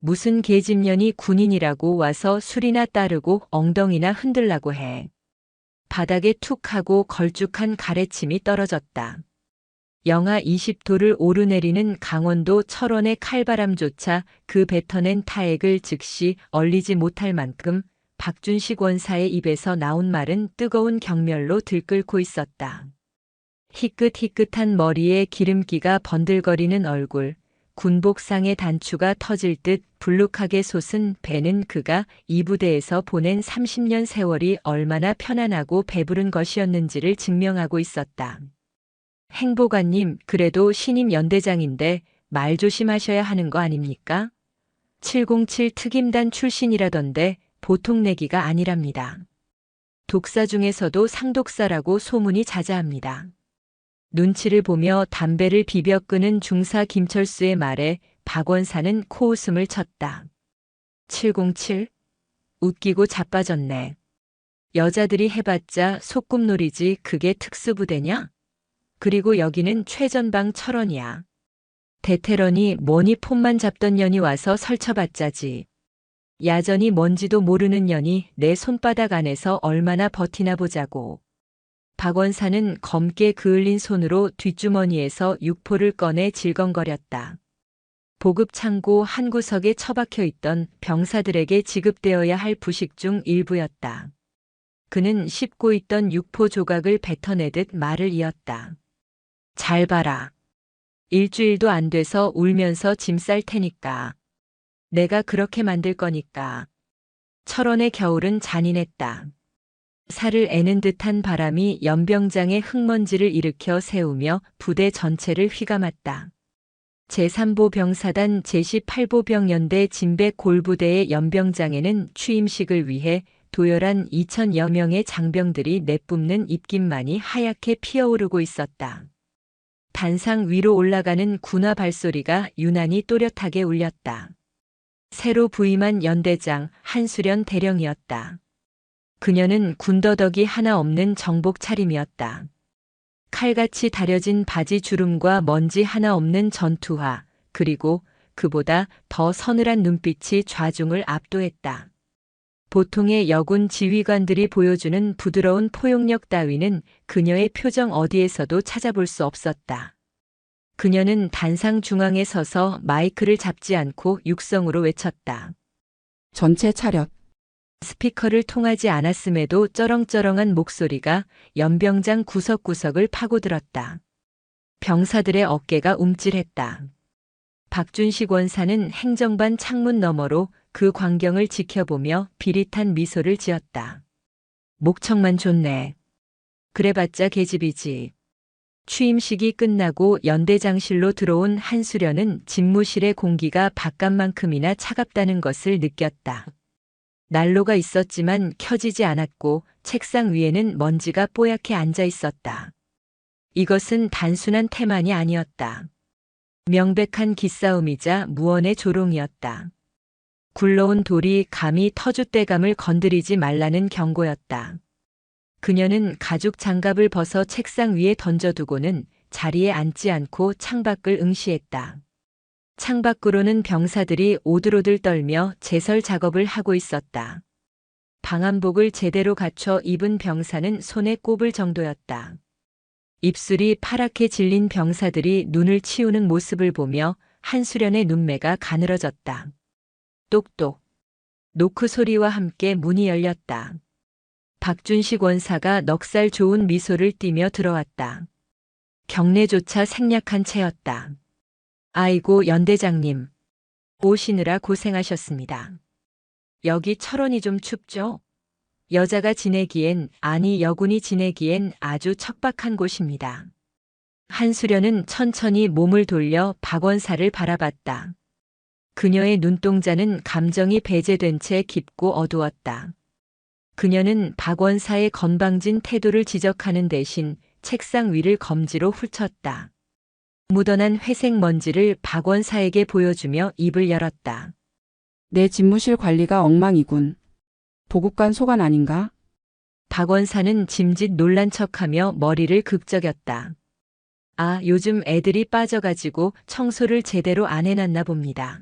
무슨 계집년이 군인이라고 와서 술이나 따르고 엉덩이나 흔들라고 해. 바닥에 툭 하고 걸쭉한 가래침이 떨어졌다. 영하 20도를 오르내리는 강원도 철원의 칼바람조차 그 뱉어낸 타액을 즉시 얼리지 못할 만큼 박준식 원사의 입에서 나온 말은 뜨거운 경멸로 들끓고 있었다. 희끗희끗한 머리에 기름기가 번들거리는 얼굴, 군복상의 단추가 터질 듯 불룩하게 솟은 배는 그가 이 부대에서 보낸 30년 세월이 얼마나 편안하고 배부른 것이었는지를 증명하고 있었다. 행보관님, 그래도 신임 연대장인데 말 조심하셔야 하는 거 아닙니까? 707 특임단 출신이라던데 보통 내기가 아니랍니다. 독사 중에서도 상독사라고 소문이 자자합니다. 눈치를 보며 담배를 비벼 끄는 중사 김철수의 말에 박원사는 코웃음을 쳤다. 707? 웃기고 자빠졌네. 여자들이 해봤자 소꿉놀이지 그게 특수부대냐? 그리고 여기는 최전방 철원이야. 대테런이 뭐니 폰만 잡던 년이 와서 설쳐봤자지. 야전이 뭔지도 모르는 년이 내 손바닥 안에서 얼마나 버티나 보자고. 박원사는 검게 그을린 손으로 뒷주머니에서 육포를 꺼내 질겅거렸다. 보급창고 한 구석에 처박혀 있던 병사들에게 지급되어야 할 부식 중 일부였다. 그는 씹고 있던 육포 조각을 뱉어내듯 말을 이었다. 잘 봐라. 일주일도 안 돼서 울면서 짐 쌀 테니까. 내가 그렇게 만들 거니까. 철원의 겨울은 잔인했다. 살을 애는 듯한 바람이 연병장의 흙먼지를 일으켜 세우며 부대 전체를 휘감았다. 제3보 병사단 제18보 병연대 진백 골부대의 연병장에는 취임식을 위해 도열한 2,000여 명의 장병들이 내뿜는 입김만이 하얗게 피어오르고 있었다. 단상 위로 올라가는 군화 발소리가 유난히 또렷하게 울렸다. 새로 부임한 연대장 한수련 대령이었다. 그녀는 군더더기 하나 없는 정복 차림이었다. 칼같이 다려진 바지 주름과 먼지 하나 없는 전투화, 그리고 그보다 더 서늘한 눈빛이 좌중을 압도했다. 보통의 여군 지휘관들이 보여주는 부드러운 포용력 따위는 그녀의 표정 어디에서도 찾아볼 수 없었다. 그녀는 단상 중앙에 서서 마이크를 잡지 않고 육성으로 외쳤다. 전체 차렷. 스피커를 통하지 않았음에도 쩌렁쩌렁한 목소리가 연병장 구석구석을 파고들었다. 병사들의 어깨가 움찔했다. 박준식 원사는 행정반 창문 너머로 그 광경을 지켜보며 비릿한 미소를 지었다. 목청만 좋네. 그래봤자 계집이지. 취임식이 끝나고 연대장실로 들어온 한수련은 집무실의 공기가 바깥만큼이나 차갑다는 것을 느꼈다. 난로가 있었지만 켜지지 않았고 책상 위에는 먼지가 뽀얗게 앉아 있었다. 이것은 단순한 태만이 아니었다. 명백한 기싸움이자 무언의 조롱이었다. 굴러온 돌이 감히 터줏대감을 건드리지 말라는 경고였다. 그녀는 가죽 장갑을 벗어 책상 위에 던져두고는 자리에 앉지 않고 창밖을 응시했다. 창밖으로는 병사들이 오들오들 떨며 제설 작업을 하고 있었다. 방한복을 제대로 갖춰 입은 병사는 손에 꼽을 정도였다. 입술이 파랗게 질린 병사들이 눈을 치우는 모습을 보며 한수련의 눈매가 가늘어졌다. 똑똑. 노크 소리와 함께 문이 열렸다. 박준식 원사가 넉살 좋은 미소를 띠며 들어왔다. 경례조차 생략한 채였다. 아이고 연대장님. 오시느라 고생하셨습니다. 여기 철원이 좀 춥죠? 여자가 지내기엔, 아니 여군이 지내기엔 아주 척박한 곳입니다. 한수련은 천천히 몸을 돌려 박원사를 바라봤다. 그녀의 눈동자는 감정이 배제된 채 깊고 어두웠다. 그녀는 박원사의 건방진 태도를 지적하는 대신 책상 위를 검지로 훑었다. 묻어난 회색 먼지를 박원사에게 보여주며 입을 열었다. 내 집무실 관리가 엉망이군. 보급관 소관 아닌가? 박원사는 짐짓 놀란 척하며 머리를 극적였다. 아, 요즘 애들이 빠져가지고 청소를 제대로 안 해놨나 봅니다.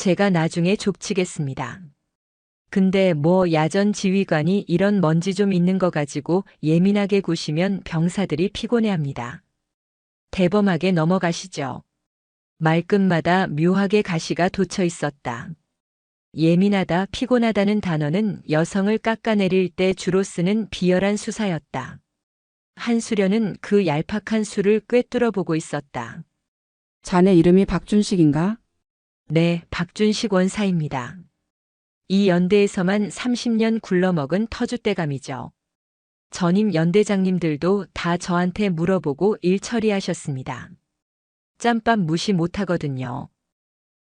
제가 나중에 족치겠습니다. 근데 뭐 야전 지휘관이 이런 먼지 좀 있는 거 가지고 예민하게 구시면 병사들이 피곤해합니다. 대범하게 넘어가시죠. 말끝마다 묘하게 가시가 돋쳐 있었다. 예민하다, 피곤하다는 단어는 여성을 깎아내릴 때 주로 쓰는 비열한 수사였다. 한수련은 그 얄팍한 수를 꿰뚫어 보고 있었다. 자네 이름이 박준식인가? 네, 박준식 원사입니다. 이 연대에서만 30년 굴러먹은 터줏대감이죠. 전임 연대장님들도 다 저한테 물어보고 일 처리하셨습니다. 짬밥 무시 못하거든요.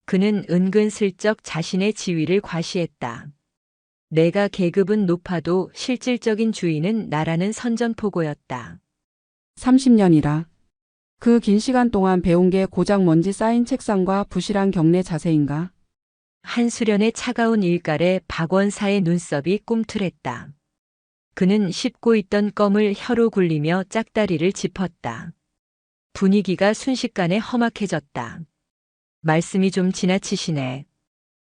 그는 은근슬쩍 자신의 지위를 과시했다. 내가 계급은 높아도 실질적인 주인은 나라는 선전포고였다. 30년이라. 그 긴 시간 동안 배운 게 고작 먼지 쌓인 책상과 부실한 경례 자세인가? 한수련의 차가운 일갈에 박원사의 눈썹이 꿈틀했다. 그는 씹고 있던 껌을 혀로 굴리며 짝다리를 짚었다. 분위기가 순식간에 험악해졌다. 말씀이 좀 지나치시네.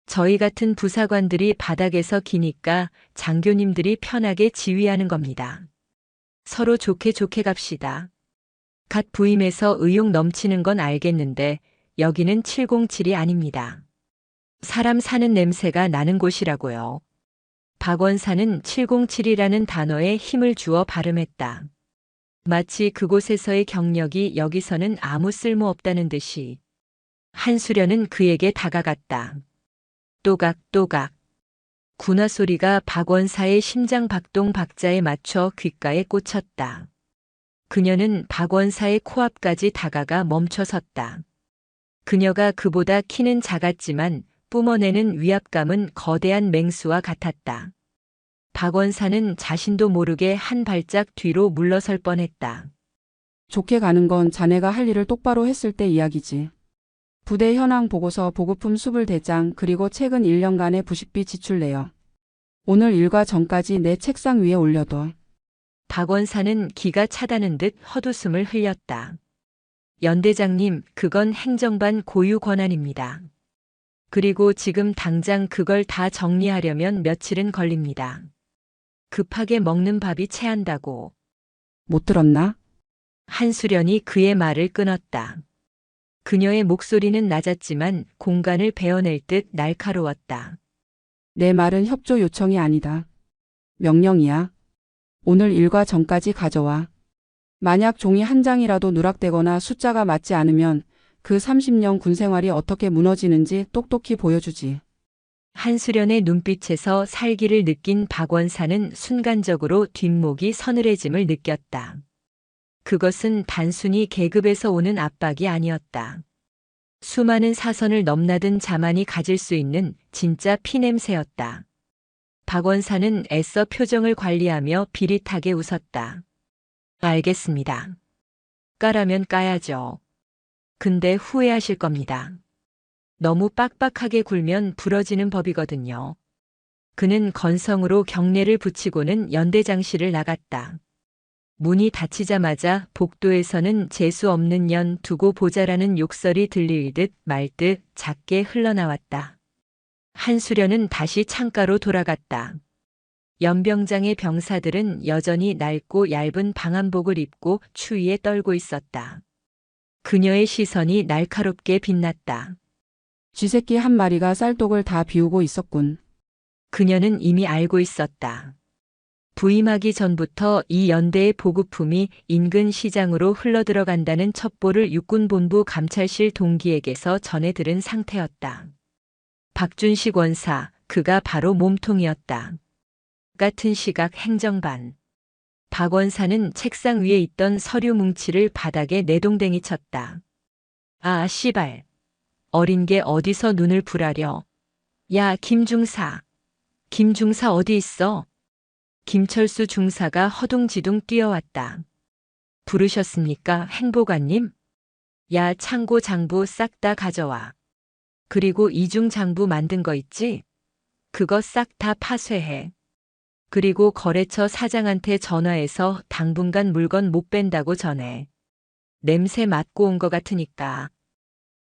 저희 같은 부사관들이 바닥에서 기니까 장교님들이 편하게 지휘하는 겁니다. 서로 좋게 좋게 갑시다. 갓 부임해서 의욕 넘치는 건 알겠는데 여기는 707이 아닙니다. 사람 사는 냄새가 나는 곳이라고요. 박원사는 707이라는 단어에 힘을 주어 발음했다. 마치 그곳에서의 경력이 여기서는 아무 쓸모 없다는 듯이. 한수련은 그에게 다가갔다. 또각또각. 군화 소리가 박원사의 심장 박동 박자에 맞춰 귓가에 꽂혔다. 그녀는 박원사의 코앞까지 다가가 멈춰섰다. 그녀가 그보다 키는 작았지만 뿜어내는 위압감은 거대한 맹수와 같았다. 박원사는 자신도 모르게 한 발짝 뒤로 물러설 뻔했다. 좋게 가는 건 자네가 할 일을 똑바로 했을 때 이야기지. 부대 현황 보고서 보급품 20대장 그리고 최근 1년간의 부식비 지출 내역. 오늘 일과 전까지 내 책상 위에 올려둬. 박원사는 기가 차다는 듯 헛웃음을 흘렸다. 연대장님, 그건 행정반 고유 권한입니다. 그리고 지금 당장 그걸 다 정리하려면 며칠은 걸립니다. 급하게 먹는 밥이 체한다고. 못 들었나? 한수련이 그의 말을 끊었다. 그녀의 목소리는 낮았지만 공간을 베어낼 듯 날카로웠다. 내 말은 협조 요청이 아니다. 명령이야. 오늘 일과 전까지 가져와. 만약 종이 한 장이라도 누락되거나 숫자가 맞지 않으면 그 30년 군 생활이 어떻게 무너지는지 똑똑히 보여주지. 한수련의 눈빛에서 살기를 느낀 박원사는 순간적으로 뒷목이 서늘해짐을 느꼈다. 그것은 단순히 계급에서 오는 압박이 아니었다. 수많은 사선을 넘나든 자만이 가질 수 있는 진짜 피냄새였다. 박원사는 애써 표정을 관리하며 비릿하게 웃었다. 알겠습니다. 까라면 까야죠. 근데 후회하실 겁니다. 너무 빡빡하게 굴면 부러지는 법이거든요. 그는 건성으로 경례를 붙이고는 연대장실을 나갔다. 문이 닫히자마자 복도에서는 재수 없는 년 두고 보자라는 욕설이 들릴 듯 말 듯 작게 흘러나왔다. 한수련은 다시 창가로 돌아갔다. 연병장의 병사들은 여전히 낡고 얇은 방한복을 입고 추위에 떨고 있었다. 그녀의 시선이 날카롭게 빛났다. 쥐새끼 한 마리가 쌀독을 다 비우고 있었군. 그녀는 이미 알고 있었다. 부임하기 전부터 이 연대의 보급품이 인근 시장으로 흘러들어간다는 첩보를 육군본부 감찰실 동기에게서 전해 들은 상태였다. 박준식 원사, 그가 바로 몸통이었다. 같은 시각 행정반. 박 원사는 책상 위에 있던 서류 뭉치를 바닥에 내동댕이 쳤다. 아, 씨발. 어린 게 어디서 눈을 부라려. 야, 김중사. 김중사 어디 있어? 김철수 중사가 허둥지둥 뛰어왔다. 부르셨습니까, 행보관님? 야, 창고 장부 싹 다 가져와. 그리고 이중 장부 만든 거 있지? 그거 싹 다 파쇄해. 그리고 거래처 사장한테 전화해서 당분간 물건 못 뺀다고 전해. 냄새 맡고 온 거 같으니까.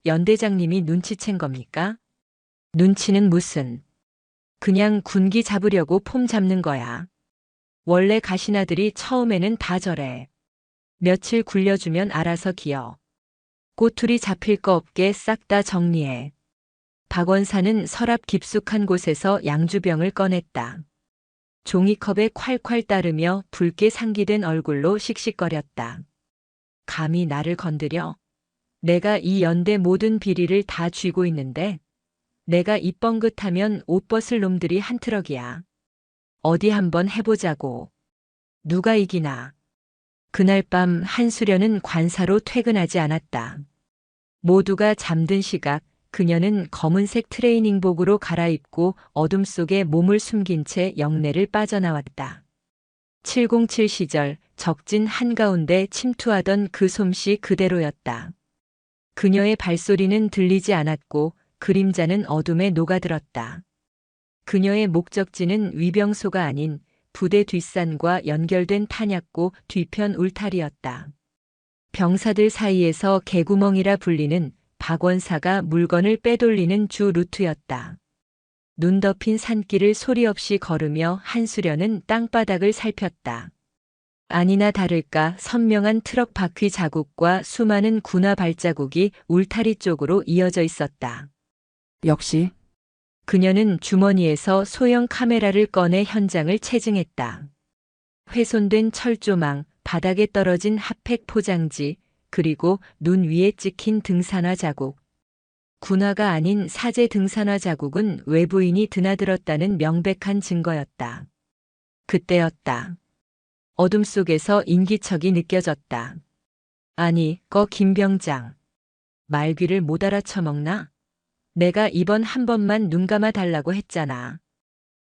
연대장님이 눈치챈 겁니까? 눈치는 무슨. 그냥 군기 잡으려고 폼 잡는 거야. 원래 가시나들이 처음에는 다 저래. 며칠 굴려주면 알아서 기어. 꼬투리 잡힐 거 없게 싹 다 정리해. 박원사는 서랍 깊숙한 곳에서 양주병을 꺼냈다. 종이컵에 콸콸 따르며 붉게 상기된 얼굴로 씩씩거렸다. 감히 나를 건드려? 내가 이 연대 모든 비리를 다 쥐고 있는데 내가 입 뻥긋하면 옷 벗을 놈들이 한 트럭이야. 어디 한번 해보자고. 누가 이기나. 그날 밤 한수련은 관사로 퇴근하지 않았다. 모두가 잠든 시각 그녀는 검은색 트레이닝복으로 갈아입고 어둠 속에 몸을 숨긴 채 영내를 빠져나왔다. 707 시절 적진 한가운데 침투하던 그 솜씨 그대로였다. 그녀의 발소리는 들리지 않았고 그림자는 어둠에 녹아들었다. 그녀의 목적지는 위병소가 아닌 부대 뒷산과 연결된 탄약고 뒤편 울타리였다. 병사들 사이에서 개구멍이라 불리는 박원사가 물건을 빼돌리는 주 루트였다. 눈 덮인 산길을 소리 없이 걸으며 한수련은 땅바닥을 살폈다. 아니나 다를까 선명한 트럭 바퀴 자국과 수많은 군화 발자국이 울타리 쪽으로 이어져 있었다. 역시 그녀는 주머니에서 소형 카메라를 꺼내 현장을 체증했다. 훼손된 철조망, 바닥에 떨어진 핫팩 포장지, 그리고 눈 위에 찍힌 등산화 자국. 군화가 아닌 사제 등산화 자국은 외부인이 드나들었다는 명백한 증거였다. 그때였다. 어둠 속에서 인기척이 느껴졌다. 아니, 김병장. 말귀를 못 알아쳐먹나? 내가 이번 한 번만 눈 감아 달라고 했잖아.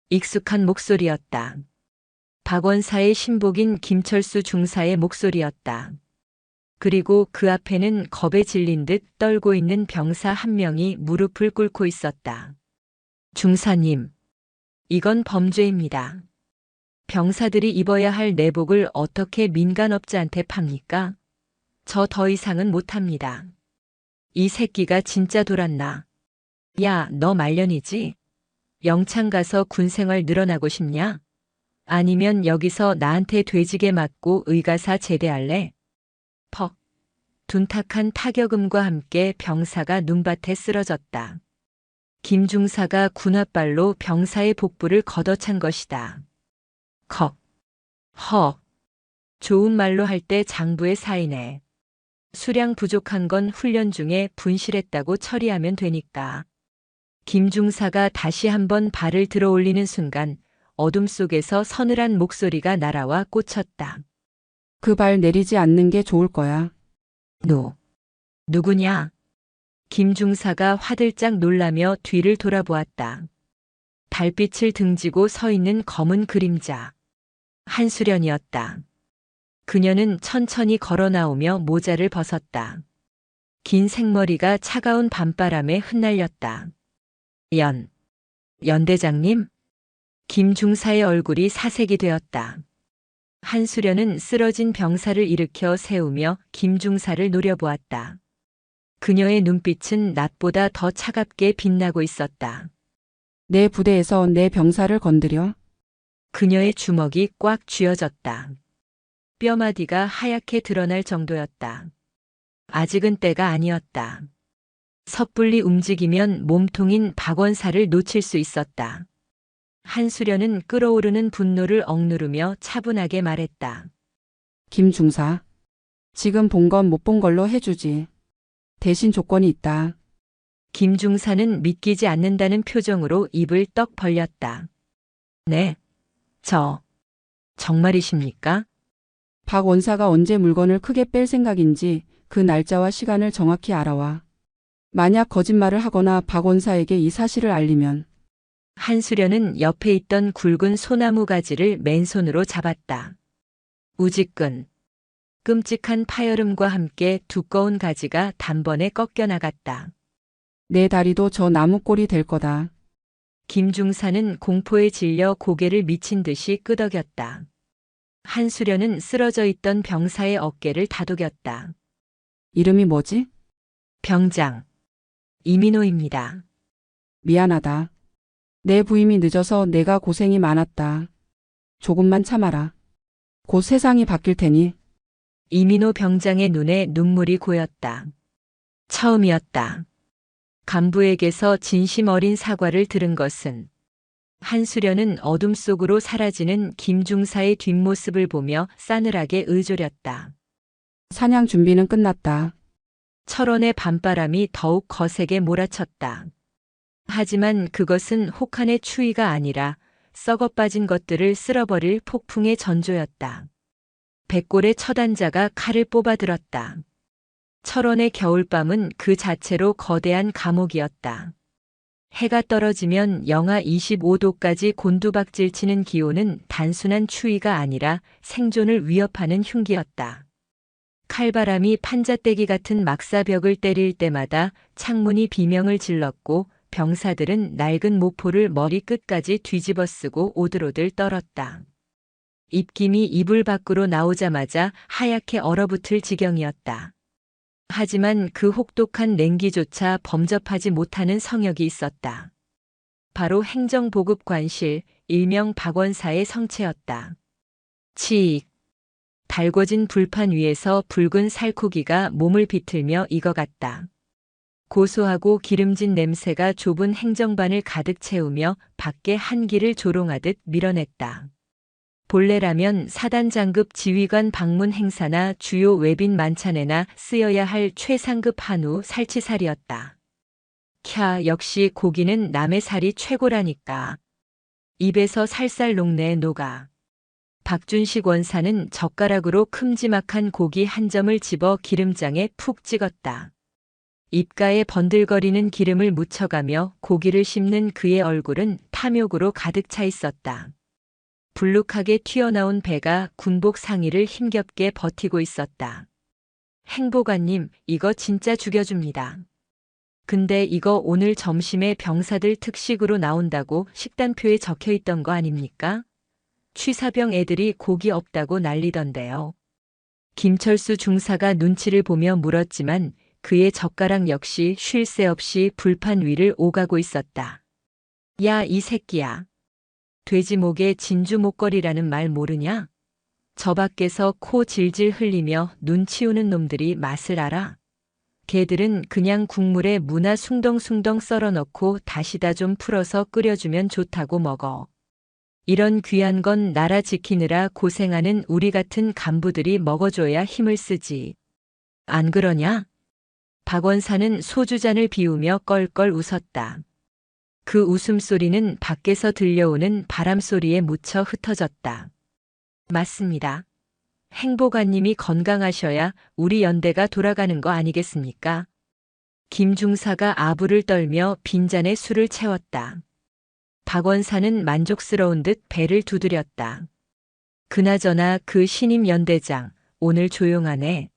익숙한 목소리였다. 박원사의 신복인 김철수 중사의 목소리였다. 그리고 그 앞에는 겁에 질린 듯 떨고 있는 병사 한 명이 무릎을 꿇고 있었다. 중사님, 이건 범죄입니다. 병사들이 입어야 할 내복을 어떻게 민간업자한테 팝니까? 저 더 이상은 못합니다. 이 새끼가 진짜 돌았나? 야, 너 말년이지? 영창 가서 군생활 늘어나고 싶냐? 아니면 여기서 나한테 돼지게 맞고 의가사 제대할래? 퍽. 둔탁한 타격음과 함께 병사가 눈밭에 쓰러졌다. 김중사가 군홧발로 병사의 복부를 걷어찬 것이다. 컥. 허. 좋은 말로 할 때 장부에 사인해. 수량 부족한 건 훈련 중에 분실했다고 처리하면 되니까. 김중사가 다시 한번 발을 들어 올리는 순간 어둠 속에서 서늘한 목소리가 날아와 꽂혔다. 그 발 내리지 않는 게 좋을 거야. 누구냐? 김중사가 화들짝 놀라며 뒤를 돌아보았다. 달빛을 등지고 서 있는 검은 그림자. 한수련이었다. 그녀는 천천히 걸어 나오며 모자를 벗었다. 긴 생머리가 차가운 밤바람에 흩날렸다. 연대장님? 김중사의 얼굴이 사색이 되었다. 한수련은 쓰러진 병사를 일으켜 세우며 김중사를 노려보았다. 그녀의 눈빛은 낮보다 더 차갑게 빛나고 있었다. 내 부대에서 내 병사를 건드려? 그녀의 주먹이 꽉 쥐어졌다. 뼈마디가 하얗게 드러날 정도였다. 아직은 때가 아니었다. 섣불리 움직이면 몸통인 박원사를 놓칠 수 있었다. 한수련은 끓어오르는 분노를 억누르며 차분하게 말했다. 김중사. 지금 본 건 못 본 걸로 해주지. 대신 조건이 있다. 김중사는 믿기지 않는다는 표정으로 입을 떡 벌렸다. 네, 정말이십니까? 박 원사가 언제 물건을 크게 뺄 생각인지 그 날짜와 시간을 정확히 알아와. 만약 거짓말을 하거나 박 원사에게 이 사실을 알리면 한수련은 옆에 있던 굵은 소나무 가지를 맨손으로 잡았다. 우지끈. 끔찍한 파열음과 함께 두꺼운 가지가 단번에 꺾여 나갔다. 내 다리도 저 나무꼴이 될 거다. 김중사는 공포에 질려 고개를 미친 듯이 끄덕였다. 한수련은 쓰러져 있던 병사의 어깨를 다독였다. 이름이 뭐지? 병장. 이민호입니다. 미안하다. 내 부임이 늦어서 내가 고생이 많았다. 조금만 참아라. 곧 세상이 바뀔 테니. 이민호 병장의 눈에 눈물이 고였다. 처음이었다. 간부에게서 진심 어린 사과를 들은 것은. 한수련은 어둠 속으로 사라지는 김중사의 뒷모습을 보며 싸늘하게 의졸였다. 사냥 준비는 끝났다. 철원의 밤바람이 더욱 거세게 몰아쳤다. 하지만 그것은 혹한의 추위가 아니라 썩어 빠진 것들을 쓸어버릴 폭풍의 전조였다. 백골의 처단자가 칼을 뽑아들었다. 철원의 겨울밤은 그 자체로 거대한 감옥이었다. 해가 떨어지면 영하 25도까지 곤두박질치는 기온은 단순한 추위가 아니라 생존을 위협하는 흉기였다. 칼바람이 판잣대기 같은 막사벽을 때릴 때마다 창문이 비명을 질렀고 병사들은 낡은 모포를 머리 끝까지 뒤집어 쓰고 오들오들 떨었다. 입김이 이불 밖으로 나오자마자 하얗게 얼어붙을 지경이었다. 하지만 그 혹독한 냉기조차 범접하지 못하는 성역이 있었다. 바로 행정보급관실, 일명 박원사의 성체였다. 치익. 달궈진 불판 위에서 붉은 살코기가 몸을 비틀며 익어갔다. 고소하고 기름진 냄새가 좁은 행정반을 가득 채우며 밖에 한기를 조롱하듯 밀어냈다. 본래라면 사단장급 지휘관 방문 행사나 주요 외빈 만찬에나 쓰여야 할 최상급 한우 살치살이었다. 캬, 역시 고기는 남의 살이 최고라니까. 입에서 살살 녹내 녹아. 박준식 원사는 젓가락으로 큼지막한 고기 한 점을 집어 기름장에 푹 찍었다. 입가에 번들거리는 기름을 묻혀가며 고기를 씹는 그의 얼굴은 탐욕으로 가득 차 있었다. 불룩하게 튀어나온 배가 군복 상의를 힘겹게 버티고 있었다. 행보관님, 이거 진짜 죽여줍니다. 근데 이거 오늘 점심에 병사들 특식으로 나온다고 식단표에 적혀 있던 거 아닙니까? 취사병 애들이 고기 없다고 난리던데요. 김철수 중사가 눈치를 보며 물었지만 그의 젓가락 역시 쉴 새 없이 불판 위를 오가고 있었다. 야, 이 새끼야. 돼지 목에 진주 목걸이라는 말 모르냐? 저 밖에서 코 질질 흘리며 눈 치우는 놈들이 맛을 알아? 걔들은 그냥 국물에 무나 숭덩숭덩 썰어 넣고 다시다 좀 풀어서 끓여주면 좋다고 먹어. 이런 귀한 건 나라 지키느라 고생하는 우리 같은 간부들이 먹어줘야 힘을 쓰지. 안 그러냐? 박원사는 소주잔을 비우며 껄껄 웃었다. 그 웃음소리는 밖에서 들려오는 바람소리에 묻혀 흩어졌다. 맞습니다. 행보관님이 건강하셔야 우리 연대가 돌아가는 거 아니겠습니까? 김중사가 아부를 떨며 빈잔에 술을 채웠다. 박원사는 만족스러운 듯 배를 두드렸다. 그나저나 그 신임 연대장, 오늘 조용하네.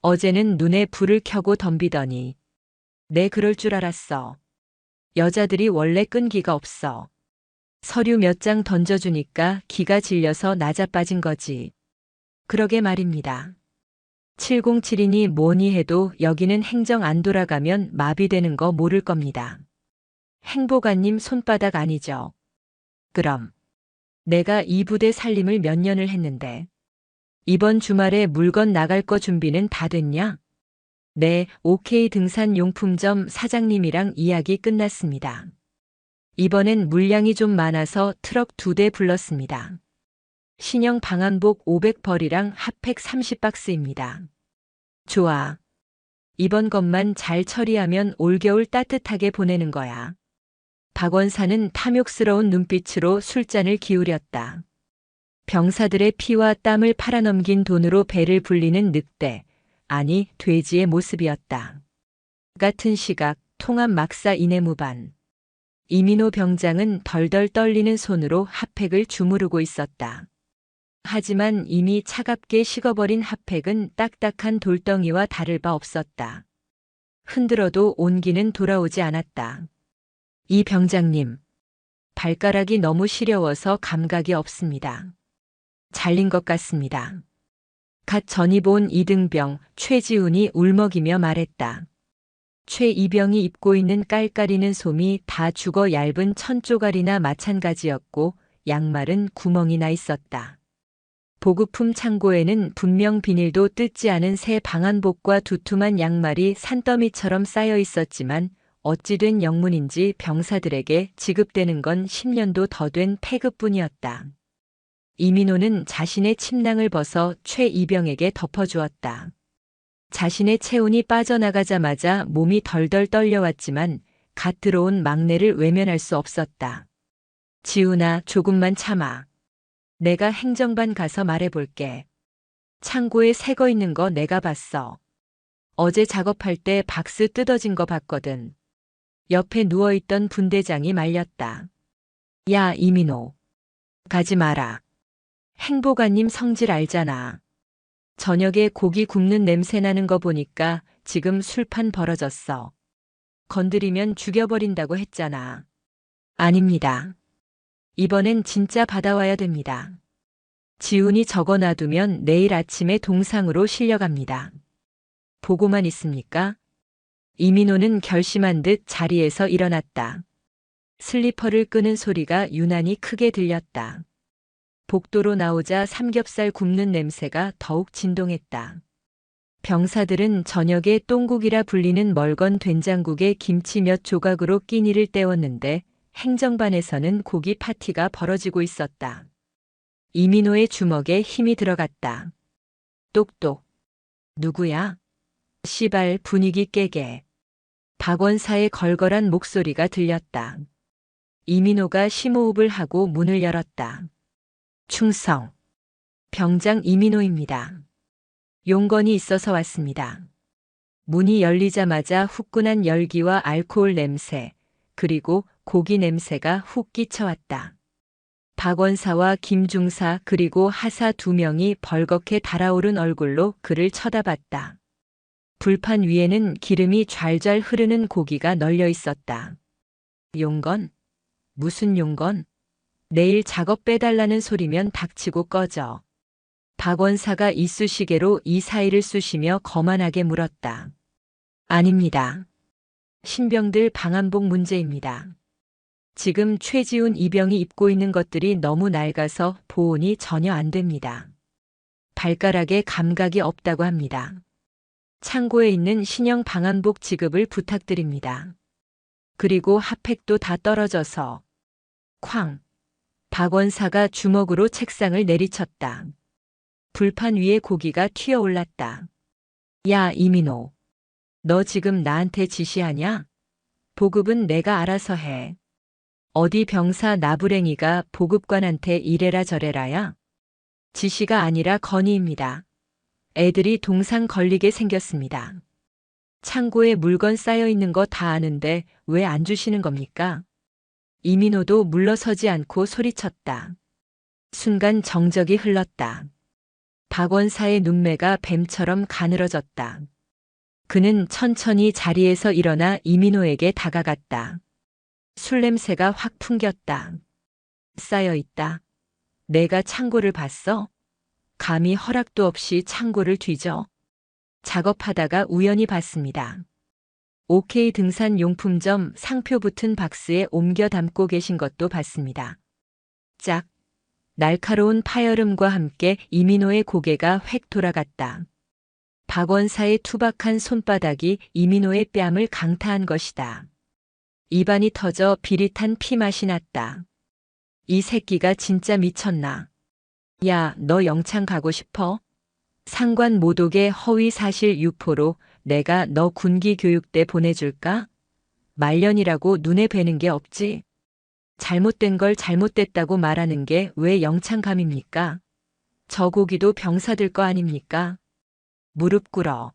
어제는 눈에 불을 켜고 덤비더니. 내 그럴 줄 알았어. 여자들이 원래 끈기가 없어. 서류 몇 장 던져주니까 기가 질려서 나자빠진 거지. 그러게 말입니다. 707이니 뭐니 해도 여기는 행정 안 돌아가면 마비되는 거 모를 겁니다. 행보관님 손바닥 아니죠. 그럼. 내가 이 부대 살림을 몇 년을 했는데. 이번 주말에 물건 나갈 거 준비는 다 됐냐? 네, OK 등산 용품점 사장님이랑 이야기 끝났습니다. 이번엔 물량이 좀 많아서 트럭 2대 불렀습니다. 신형 방한복 500벌이랑 핫팩 30박스입니다. 좋아. 이번 것만 잘 처리하면 올겨울 따뜻하게 보내는 거야. 박원사는 탐욕스러운 눈빛으로 술잔을 기울였다. 병사들의 피와 땀을 팔아넘긴 돈으로 배를 불리는 늑대, 아니 돼지의 모습이었다. 같은 시각 통합 막사 이내무반. 이민호 병장은 덜덜 떨리는 손으로 핫팩을 주무르고 있었다. 하지만 이미 차갑게 식어버린 핫팩은 딱딱한 돌덩이와 다를 바 없었다. 흔들어도 온기는 돌아오지 않았다. 이 병장님, 발가락이 너무 시려워서 감각이 없습니다. 잘린 것 같습니다. 갓 전입 온 이등병 최지훈이 울먹이며 말했다. 최이병이 입고 있는 깔깔이는 솜이 다 죽어 얇은 천조가리나 마찬가지였고 양말은 구멍이 나 있었다. 보급품 창고에는 분명 비닐도 뜯지 않은 새 방한복과 두툼한 양말이 산더미처럼 쌓여 있었지만 어찌 된 영문인지 병사들에게 지급되는 건 10년도 더 된 폐급뿐이었다. 이민호는 자신의 침낭을 벗어 최이병에게 덮어주었다. 자신의 체온이 빠져나가자마자 몸이 덜덜 떨려왔지만 갓 들어온 막내를 외면할 수 없었다. 지훈아, 조금만 참아. 내가 행정반 가서 말해볼게. 창고에 새 거 있는 거 내가 봤어. 어제 작업할 때 박스 뜯어진 거 봤거든. 옆에 누워있던 분대장이 말렸다. 야, 이민호. 가지 마라. 행보관님 성질 알잖아. 저녁에 고기 굽는 냄새 나는 거 보니까 지금 술판 벌어졌어. 건드리면 죽여버린다고 했잖아. 아닙니다. 이번엔 진짜 받아와야 됩니다. 지훈이 적어놔두면 내일 아침에 동상으로 실려갑니다. 보고만 있습니까? 이민호는 결심한 듯 자리에서 일어났다. 슬리퍼를 끄는 소리가 유난히 크게 들렸다. 복도로 나오자 삼겹살 굽는 냄새가 더욱 진동했다. 병사들은 저녁에 똥국이라 불리는 멀건 된장국에 김치 몇 조각으로 끼니를 때웠는데 행정반에서는 고기 파티가 벌어지고 있었다. 이민호의 주먹에 힘이 들어갔다. 똑똑. 누구야? 시발 분위기 깨게. 박원사의 걸걸한 목소리가 들렸다. 이민호가 심호흡을 하고 문을 열었다. 충성. 병장 이민호입니다. 용건이 있어서 왔습니다. 문이 열리자마자 후끈한 열기와 알코올 냄새, 그리고 고기 냄새가 훅 끼쳐왔다. 박원사와 김중사 그리고 하사 2명이 벌겋게 달아오른 얼굴로 그를 쳐다봤다. 불판 위에는 기름이 좔좔 흐르는 고기가 널려 있었다. 용건? 무슨 용건? 내일 작업 빼달라는 소리면 닥치고 꺼져. 박원사가 이쑤시개로 이 사이를 쑤시며 거만하게 물었다. 아닙니다. 신병들 방한복 문제입니다. 지금 최지훈 이병이 입고 있는 것들이 너무 낡아서 보온이 전혀 안 됩니다. 발가락에 감각이 없다고 합니다. 창고에 있는 신형 방한복 지급을 부탁드립니다. 그리고 핫팩도 다 떨어져서. 쾅. 박원사가 주먹으로 책상을 내리쳤다. 불판 위에 고기가 튀어올랐다. 야, 이민호. 너 지금 나한테 지시하냐? 보급은 내가 알아서 해. 어디 병사 나부랭이가 보급관한테 이래라 저래라야? 지시가 아니라 건의입니다. 애들이 동상 걸리게 생겼습니다. 창고에 물건 쌓여 있는 거 다 아는데 왜 안 주시는 겁니까? 이민호도 물러서지 않고 소리쳤다. 순간 정적이 흘렀다. 박원사의 눈매가 뱀처럼 가늘어졌다. 그는 천천히 자리에서 일어나 이민호에게 다가갔다. 술 냄새가 확 풍겼다. 쌓여있다. 내가 창고를 봤어? 감히 허락도 없이 창고를 뒤져. 작업하다가 우연히 봤습니다. OK 등산 용품점 상표 붙은 박스에 옮겨 담고 계신 것도 봤습니다. 짝. 날카로운 파열음과 함께 이민호의 고개가 획 돌아갔다. 박원사의 투박한 손바닥이 이민호의 뺨을 강타한 것이다. 입안이 터져 비릿한 피맛이 났다. 이 새끼가 진짜 미쳤나? 야, 너 영창 가고 싶어? 상관 모독의 허위 사실 유포로 내가 너 군기 교육대 보내줄까? 말년이라고 눈에 뵈는 게 없지? 잘못된 걸 잘못됐다고 말하는 게 왜 영창감입니까? 저 고기도 병사들 거 아닙니까? 무릎 꿇어.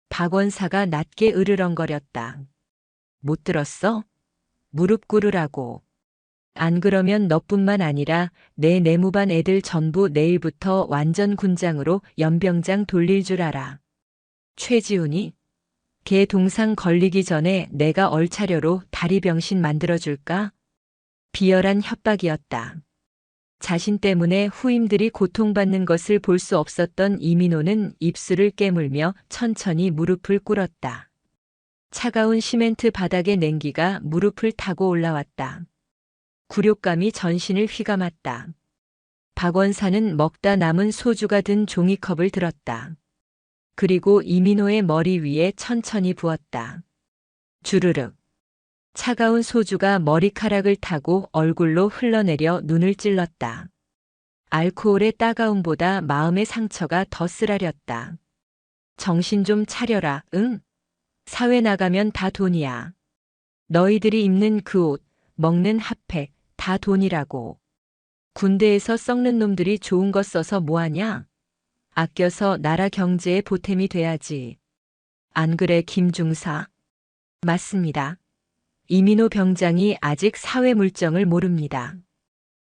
박원사가 낮게 으르렁거렸다. 못 들었어? 무릎 꿇으라고. 안 그러면 너뿐만 아니라 내 내무반 애들 전부 내일부터 완전 군장으로 연병장 돌릴 줄 알아. 최지훈이? 걔 동상 걸리기 전에 내가 얼차려로 다리병신 만들어줄까? 비열한 협박이었다. 자신 때문에 후임들이 고통받는 것을 볼 수 없었던 이민호는 입술을 깨물며 천천히 무릎을 꿇었다. 차가운 시멘트 바닥의 냉기가 무릎을 타고 올라왔다. 굴욕감이 전신을 휘감았다. 박원사는 먹다 남은 소주가 든 종이컵을 들었다. 그리고 이민호의 머리 위에 천천히 부었다. 주르륵. 차가운 소주가 머리카락을 타고 얼굴로 흘러내려 눈을 찔렀다. 알코올의 따가움보다 마음의 상처가 더 쓰라렸다. 정신 좀 차려라, 응? 사회 나가면 다 돈이야. 너희들이 입는 그 옷, 먹는 핫팩, 다 돈이라고. 군대에서 썩는 놈들이 좋은 거 써서 뭐하냐? 아껴서 나라 경제에 보탬이 돼야지. 안 그래, 김중사? 맞습니다. 이민호 병장이 아직 사회 물정을 모릅니다.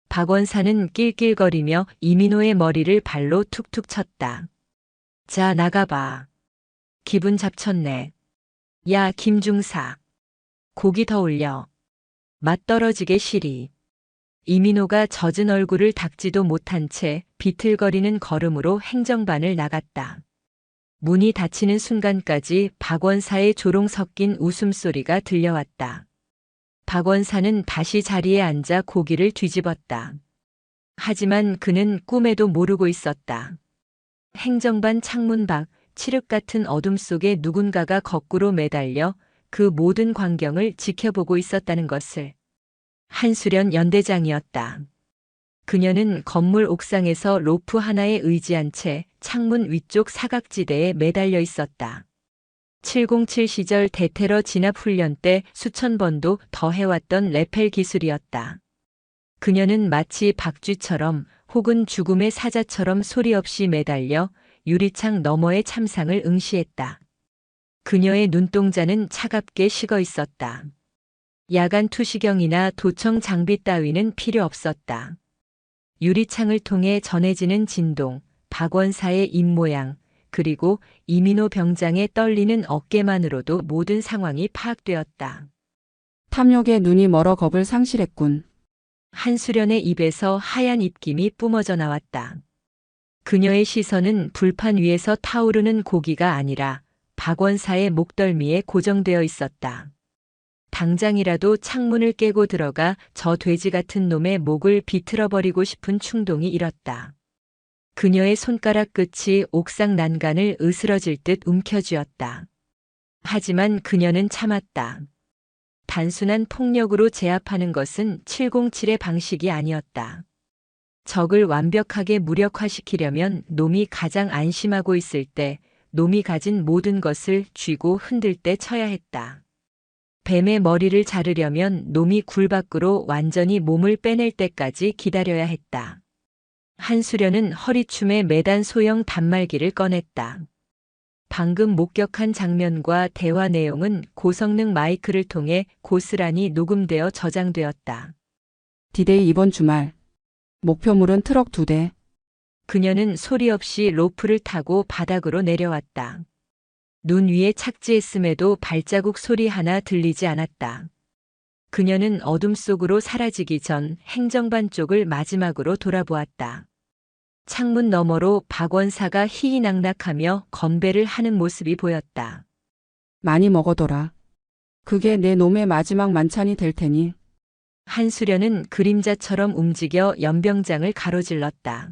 박원사는 낄낄거리며 이민호의 머리를 발로 툭툭 쳤다. 자, 나가봐. 기분 잡쳤네. 야, 김중사. 고기 더 올려. 맛 떨어지게 시리. 이민호가 젖은 얼굴을 닦지도 못한 채 비틀거리는 걸음으로 행정반을 나갔다. 문이 닫히는 순간까지 박원사의 조롱 섞인 웃음소리가 들려왔다. 박원사는 다시 자리에 앉아 고기를 뒤집었다. 하지만 그는 꿈에도 모르고 있었다. 행정반 창문 밖 칠흑 같은 어둠 속에 누군가가 거꾸로 매달려 그 모든 광경을 지켜보고 있었다는 것을. 한수련 연대장이었다. 그녀는 건물 옥상에서 로프 하나에 의지한 채 창문 위쪽 사각지대에 매달려 있었다. 707 시절 대테러 진압 훈련 때 수천 번도 더 해왔던 레펠 기술이었다. 그녀는 마치 박쥐처럼 혹은 죽음의 사자처럼 소리 없이 매달려 유리창 너머의 참상을 응시했다. 그녀의 눈동자는 차갑게 식어 있었다. 야간 투시경이나 도청 장비 따위는 필요 없었다. 유리창을 통해 전해지는 진동, 박원사의 입모양, 그리고 이민호 병장의 떨리는 어깨만으로도 모든 상황이 파악되었다. 탐욕에 눈이 멀어 겁을 상실했군. 한수련의 입에서 하얀 입김이 뿜어져 나왔다. 그녀의 시선은 불판 위에서 타오르는 고기가 아니라 박원사의 목덜미에 고정되어 있었다. 당장이라도 창문을 깨고 들어가 저 돼지 같은 놈의 목을 비틀어버리고 싶은 충동이 일었다. 그녀의 손가락 끝이 옥상 난간을 으스러질 듯 움켜쥐었다. 하지만 그녀는 참았다. 단순한 폭력으로 제압하는 것은 707의 방식이 아니었다. 적을 완벽하게 무력화시키려면 놈이 가장 안심하고 있을 때, 놈이 가진 모든 것을 쥐고 흔들 때 쳐야 했다. 뱀의 머리를 자르려면 놈이 굴 밖으로 완전히 몸을 빼낼 때까지 기다려야 했다. 한수련은 허리춤에 매단 소형 단말기를 꺼냈다. 방금 목격한 장면과 대화 내용은 고성능 마이크를 통해 고스란히 녹음되어 저장되었다. 디데이 이번 주말. 목표물은 트럭 2대. 그녀는 소리 없이 로프를 타고 바닥으로 내려왔다. 눈 위에 착지했음에도 발자국 소리 하나 들리지 않았다. 그녀는 어둠 속으로 사라지기 전 행정반 쪽을 마지막으로 돌아보았다. 창문 너머로 박원사가 희희낙낙하며 건배를 하는 모습이 보였다. 많이 먹어둬라. 그게 내 놈의 마지막 만찬이 될 테니. 한수련은 그림자처럼 움직여 연병장을 가로질렀다.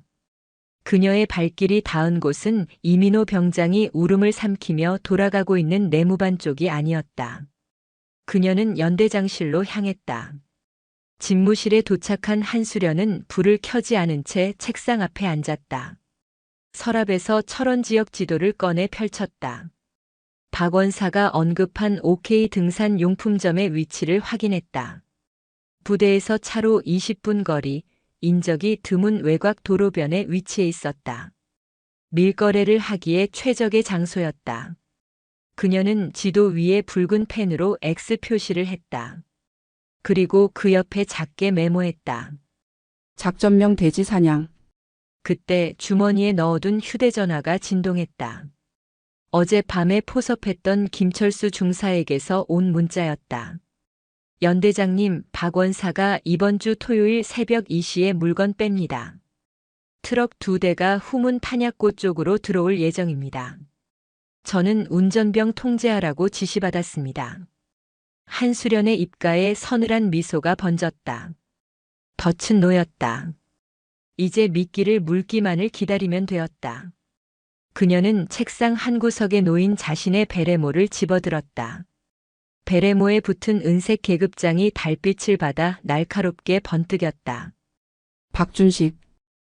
그녀의 발길이 닿은 곳은 이민호 병장이 울음을 삼키며 돌아가고 있는 내무반 쪽이 아니었다. 그녀는 연대장실로 향했다. 집무실에 도착한 한수련은 불을 켜지 않은 채 책상 앞에 앉았다. 서랍에서 철원 지역 지도를 꺼내 펼쳤다. 박원사가 언급한 OK 등산 용품점의 위치를 확인했다. 부대에서 차로 20분 거리, 인적이 드문 외곽 도로변에 위치해 있었다. 밀거래를 하기에 최적의 장소였다. 그녀는 지도 위에 붉은 펜으로 X 표시를 했다. 그리고 그 옆에 작게 메모했다. 작전명 돼지 사냥. 그때 주머니에 넣어둔 휴대전화가 진동했다. 어젯밤에 포섭했던 김철수 중사에게서 온 문자였다. 연대장님, 박원사가 이번 주 토요일 새벽 2시에 물건 뺍니다. 트럭 2대가 후문 탄약고 쪽으로 들어올 예정입니다. 저는 운전병 통제하라고 지시받았습니다. 한수련의 입가에 서늘한 미소가 번졌다. 덫은 놓였다. 이제 미끼를 물기만을 기다리면 되었다. 그녀는 책상 한 구석에 놓인 자신의 베레모를 집어들었다. 베레모에 붙은 은색 계급장이 달빛을 받아 날카롭게 번뜩였다. 박준식.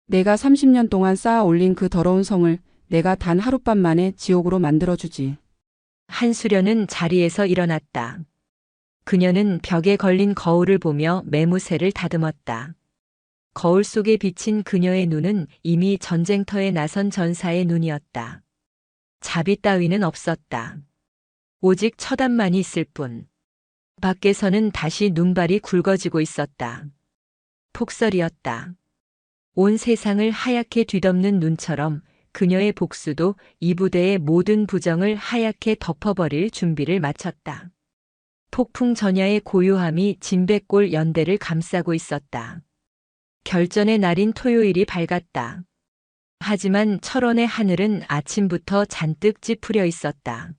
내가 30년 동안 쌓아 올린 그 더러운 성을 내가 단 하룻밤 만에 지옥으로 만들어주지. 한수련은 자리에서 일어났다. 그녀는 벽에 걸린 거울을 보며 매무새를 다듬었다. 거울 속에 비친 그녀의 눈은 이미 전쟁터에 나선 전사의 눈이었다. 자비 따위는 없었다. 오직 처단만이 있을 뿐. 밖에서는 다시 눈발이 굵어지고 있었다. 폭설이었다. 온 세상을 하얗게 뒤덮는 눈처럼 그녀의 복수도 이 부대의 모든 부정을 하얗게 덮어버릴 준비를 마쳤다. 폭풍 전야의 고요함이 진백골 연대를 감싸고 있었다. 결전의 날인 토요일이 밝았다. 하지만 철원의 하늘은 아침부터 잔뜩 찌푸려 있었다.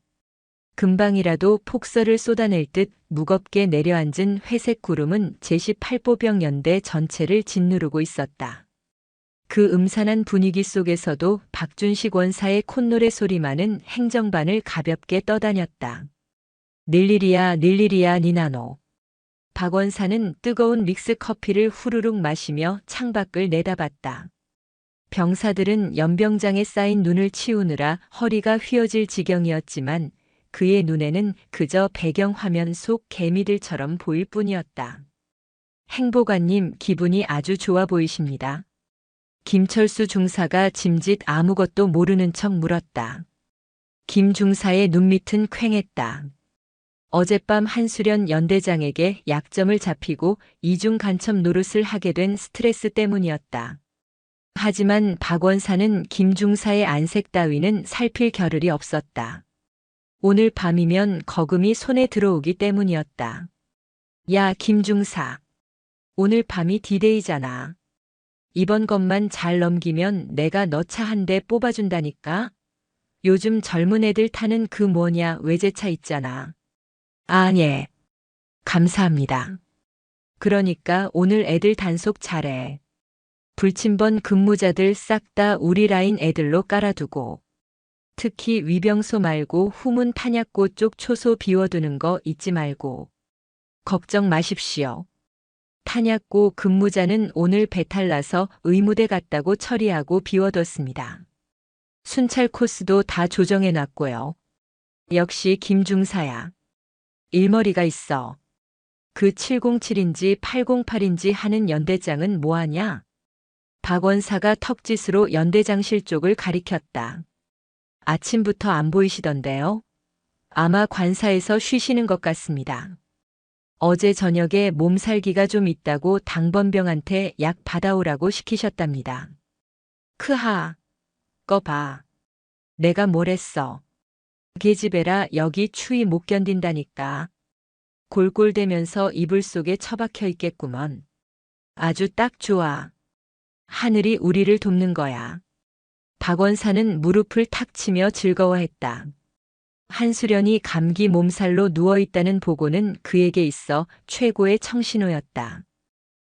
금방이라도 폭설을 쏟아낼 듯 무겁게 내려앉은 회색 구름은 제18보병 연대 전체를 짓누르고 있었다. 그 음산한 분위기 속에서도 박준식 원사의 콧노래 소리만은 행정반을 가볍게 떠다녔다. 닐리리야 닐리리야 니나노. 박 원사는 뜨거운 믹스 커피를 후루룩 마시며 창밖을 내다봤다. 병사들은 연병장에 쌓인 눈을 치우느라 허리가 휘어질 지경이었지만 그의 눈에는 그저 배경화면 속 개미들처럼 보일 뿐이었다. 행보관님, 기분이 아주 좋아 보이십니다. 김철수 중사가 짐짓 아무것도 모르는 척 물었다. 김 중사의 눈밑은 퀭했다. 어젯밤 한수련 연대장에게 약점을 잡히고 이중 간첩 노릇을 하게 된 스트레스 때문이었다. 하지만 박 원사는 김 중사의 안색 따위는 살필 겨를이 없었다. 오늘 밤이면 거금이 손에 들어오기 때문이었다. 야, 김 중사. 오늘 밤이 디데이잖아. 이번 것만 잘 넘기면 내가 너 차 한 대 뽑아준다니까? 요즘 젊은 애들 타는 그 뭐냐 외제차 있잖아. 아, 예. 감사합니다. 그러니까 오늘 애들 단속 잘해. 불침번 근무자들 싹 다 우리 라인 애들로 깔아두고. 특히 위병소 말고 후문 탄약고 쪽 초소 비워두는 거 잊지 말고. 걱정 마십시오. 탄약고 근무자는 오늘 배탈 나서 의무대 갔다고 처리하고 비워뒀습니다. 순찰 코스도 다 조정해놨고요. 역시 김 중사야. 일머리가 있어. 그 707인지 808인지 하는 연대장은 뭐하냐? 박 원사가 턱짓으로 연대장실 쪽을 가리켰다. 아침부터 안 보이시던데요? 아마 관사에서 쉬시는 것 같습니다. 어제 저녁에 몸살기가 좀 있다고 당번병한테 약 받아오라고 시키셨답니다. 크하, 거 봐. 내가 뭘 했어. 계집애라 여기 추위 못 견딘다니까. 골골대면서 이불 속에 처박혀 있겠구먼. 아주 딱 좋아. 하늘이 우리를 돕는 거야. 박 원사는 무릎을 탁 치며 즐거워했다. 한수련이 감기 몸살로 누워있다는 보고는 그에게 있어 최고의 청신호였다.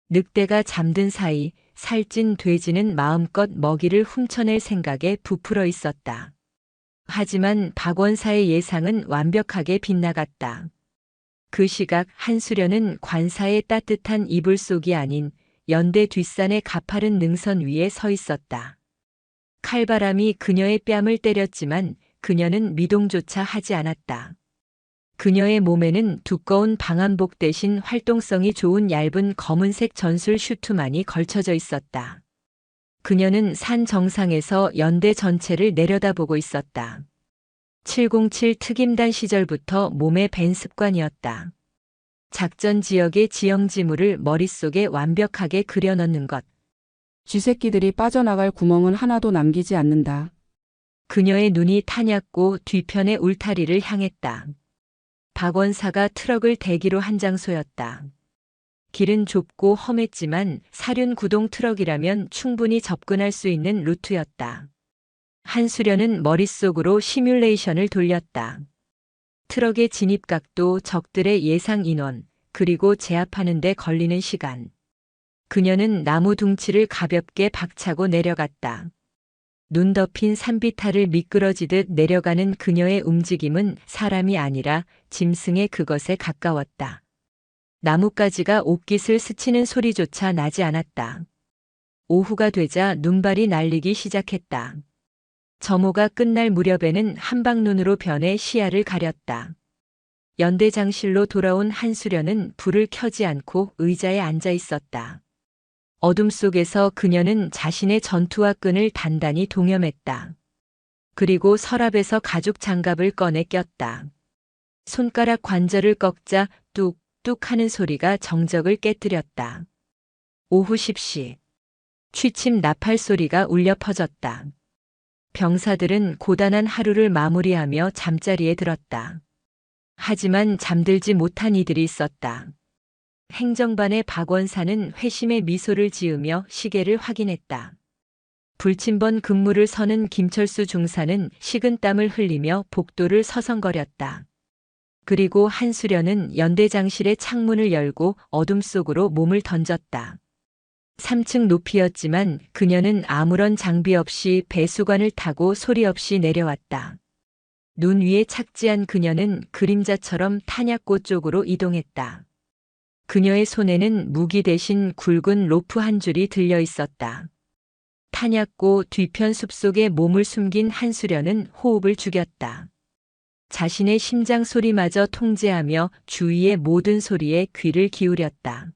늑대가 잠든 사이 살찐 돼지는 마음껏 먹이를 훔쳐낼 생각에 부풀어 있었다. 하지만 박 원사의 예상은 완벽하게 빗나갔다. 그 시각 한수련은 관사의 따뜻한 이불 속이 아닌 연대 뒷산의 가파른 능선 위에 서 있었다. 칼바람이 그녀의 뺨을 때렸지만 그녀는 미동조차 하지 않았다. 그녀의 몸에는 두꺼운 방한복 대신 활동성이 좋은 얇은 검은색 전술 슈트만이 걸쳐져 있었다. 그녀는 산 정상에서 연대 전체를 내려다보고 있었다. 707 특임단 시절부터 몸에 밴 습관이었다. 작전 지역의 지형지물을 머릿속에 완벽하게 그려넣는 것. 쥐새끼들이 빠져나갈 구멍은 하나도 남기지 않는다. 그녀의 눈이 타냐고 뒤편의 울타리를 향했다. 박 원사가 트럭을 대기로 한 장소였다. 길은 좁고 험했지만 사륜 구동 트럭이라면 충분히 접근할 수 있는 루트였다. 한수련은 머릿속으로 시뮬레이션을 돌렸다. 트럭의 진입각도, 적들의 예상 인원, 그리고 제압하는 데 걸리는 시간. 그녀는 나무 둥치를 가볍게 박차고 내려갔다. 눈 덮인 산비탈을 미끄러지듯 내려가는 그녀의 움직임은 사람이 아니라 짐승의 그것에 가까웠다. 나뭇가지가 옷깃을 스치는 소리조차 나지 않았다. 오후가 되자 눈발이 날리기 시작했다. 점호가 끝날 무렵에는 한방눈으로 변해 시야를 가렸다. 연대장실로 돌아온 한수련은 불을 켜지 않고 의자에 앉아 있었다. 어둠 속에서 그녀는 자신의 전투화 끈을 단단히 동여맸다. 그리고 서랍에서 가죽 장갑을 꺼내 꼈다. 손가락 관절을 꺾자 뚝뚝 하는 소리가 정적을 깨뜨렸다. 오후 10시. 취침 나팔 소리가 울려 퍼졌다. 병사들은 고단한 하루를 마무리하며 잠자리에 들었다. 하지만 잠들지 못한 이들이 있었다. 행정반의 박원사는 회심의 미소를 지으며 시계를 확인했다. 불침번 근무를 서는 김철수 중사는 식은땀을 흘리며 복도를 서성거렸다. 그리고 한수련은 연대장실의 창문을 열고 어둠 속으로 몸을 던졌다. 3층 높이였지만 그녀는 아무런 장비 없이 배수관을 타고 소리 없이 내려왔다. 눈 위에 착지한 그녀는 그림자처럼 탄약고 쪽으로 이동했다. 그녀의 손에는 무기 대신 굵은 로프 한 줄이 들려 있었다. 탄약고 뒤편 숲속에 몸을 숨긴 한수련은 호흡을 죽였다. 자신의 심장 소리마저 통제하며 주위의 모든 소리에 귀를 기울였다.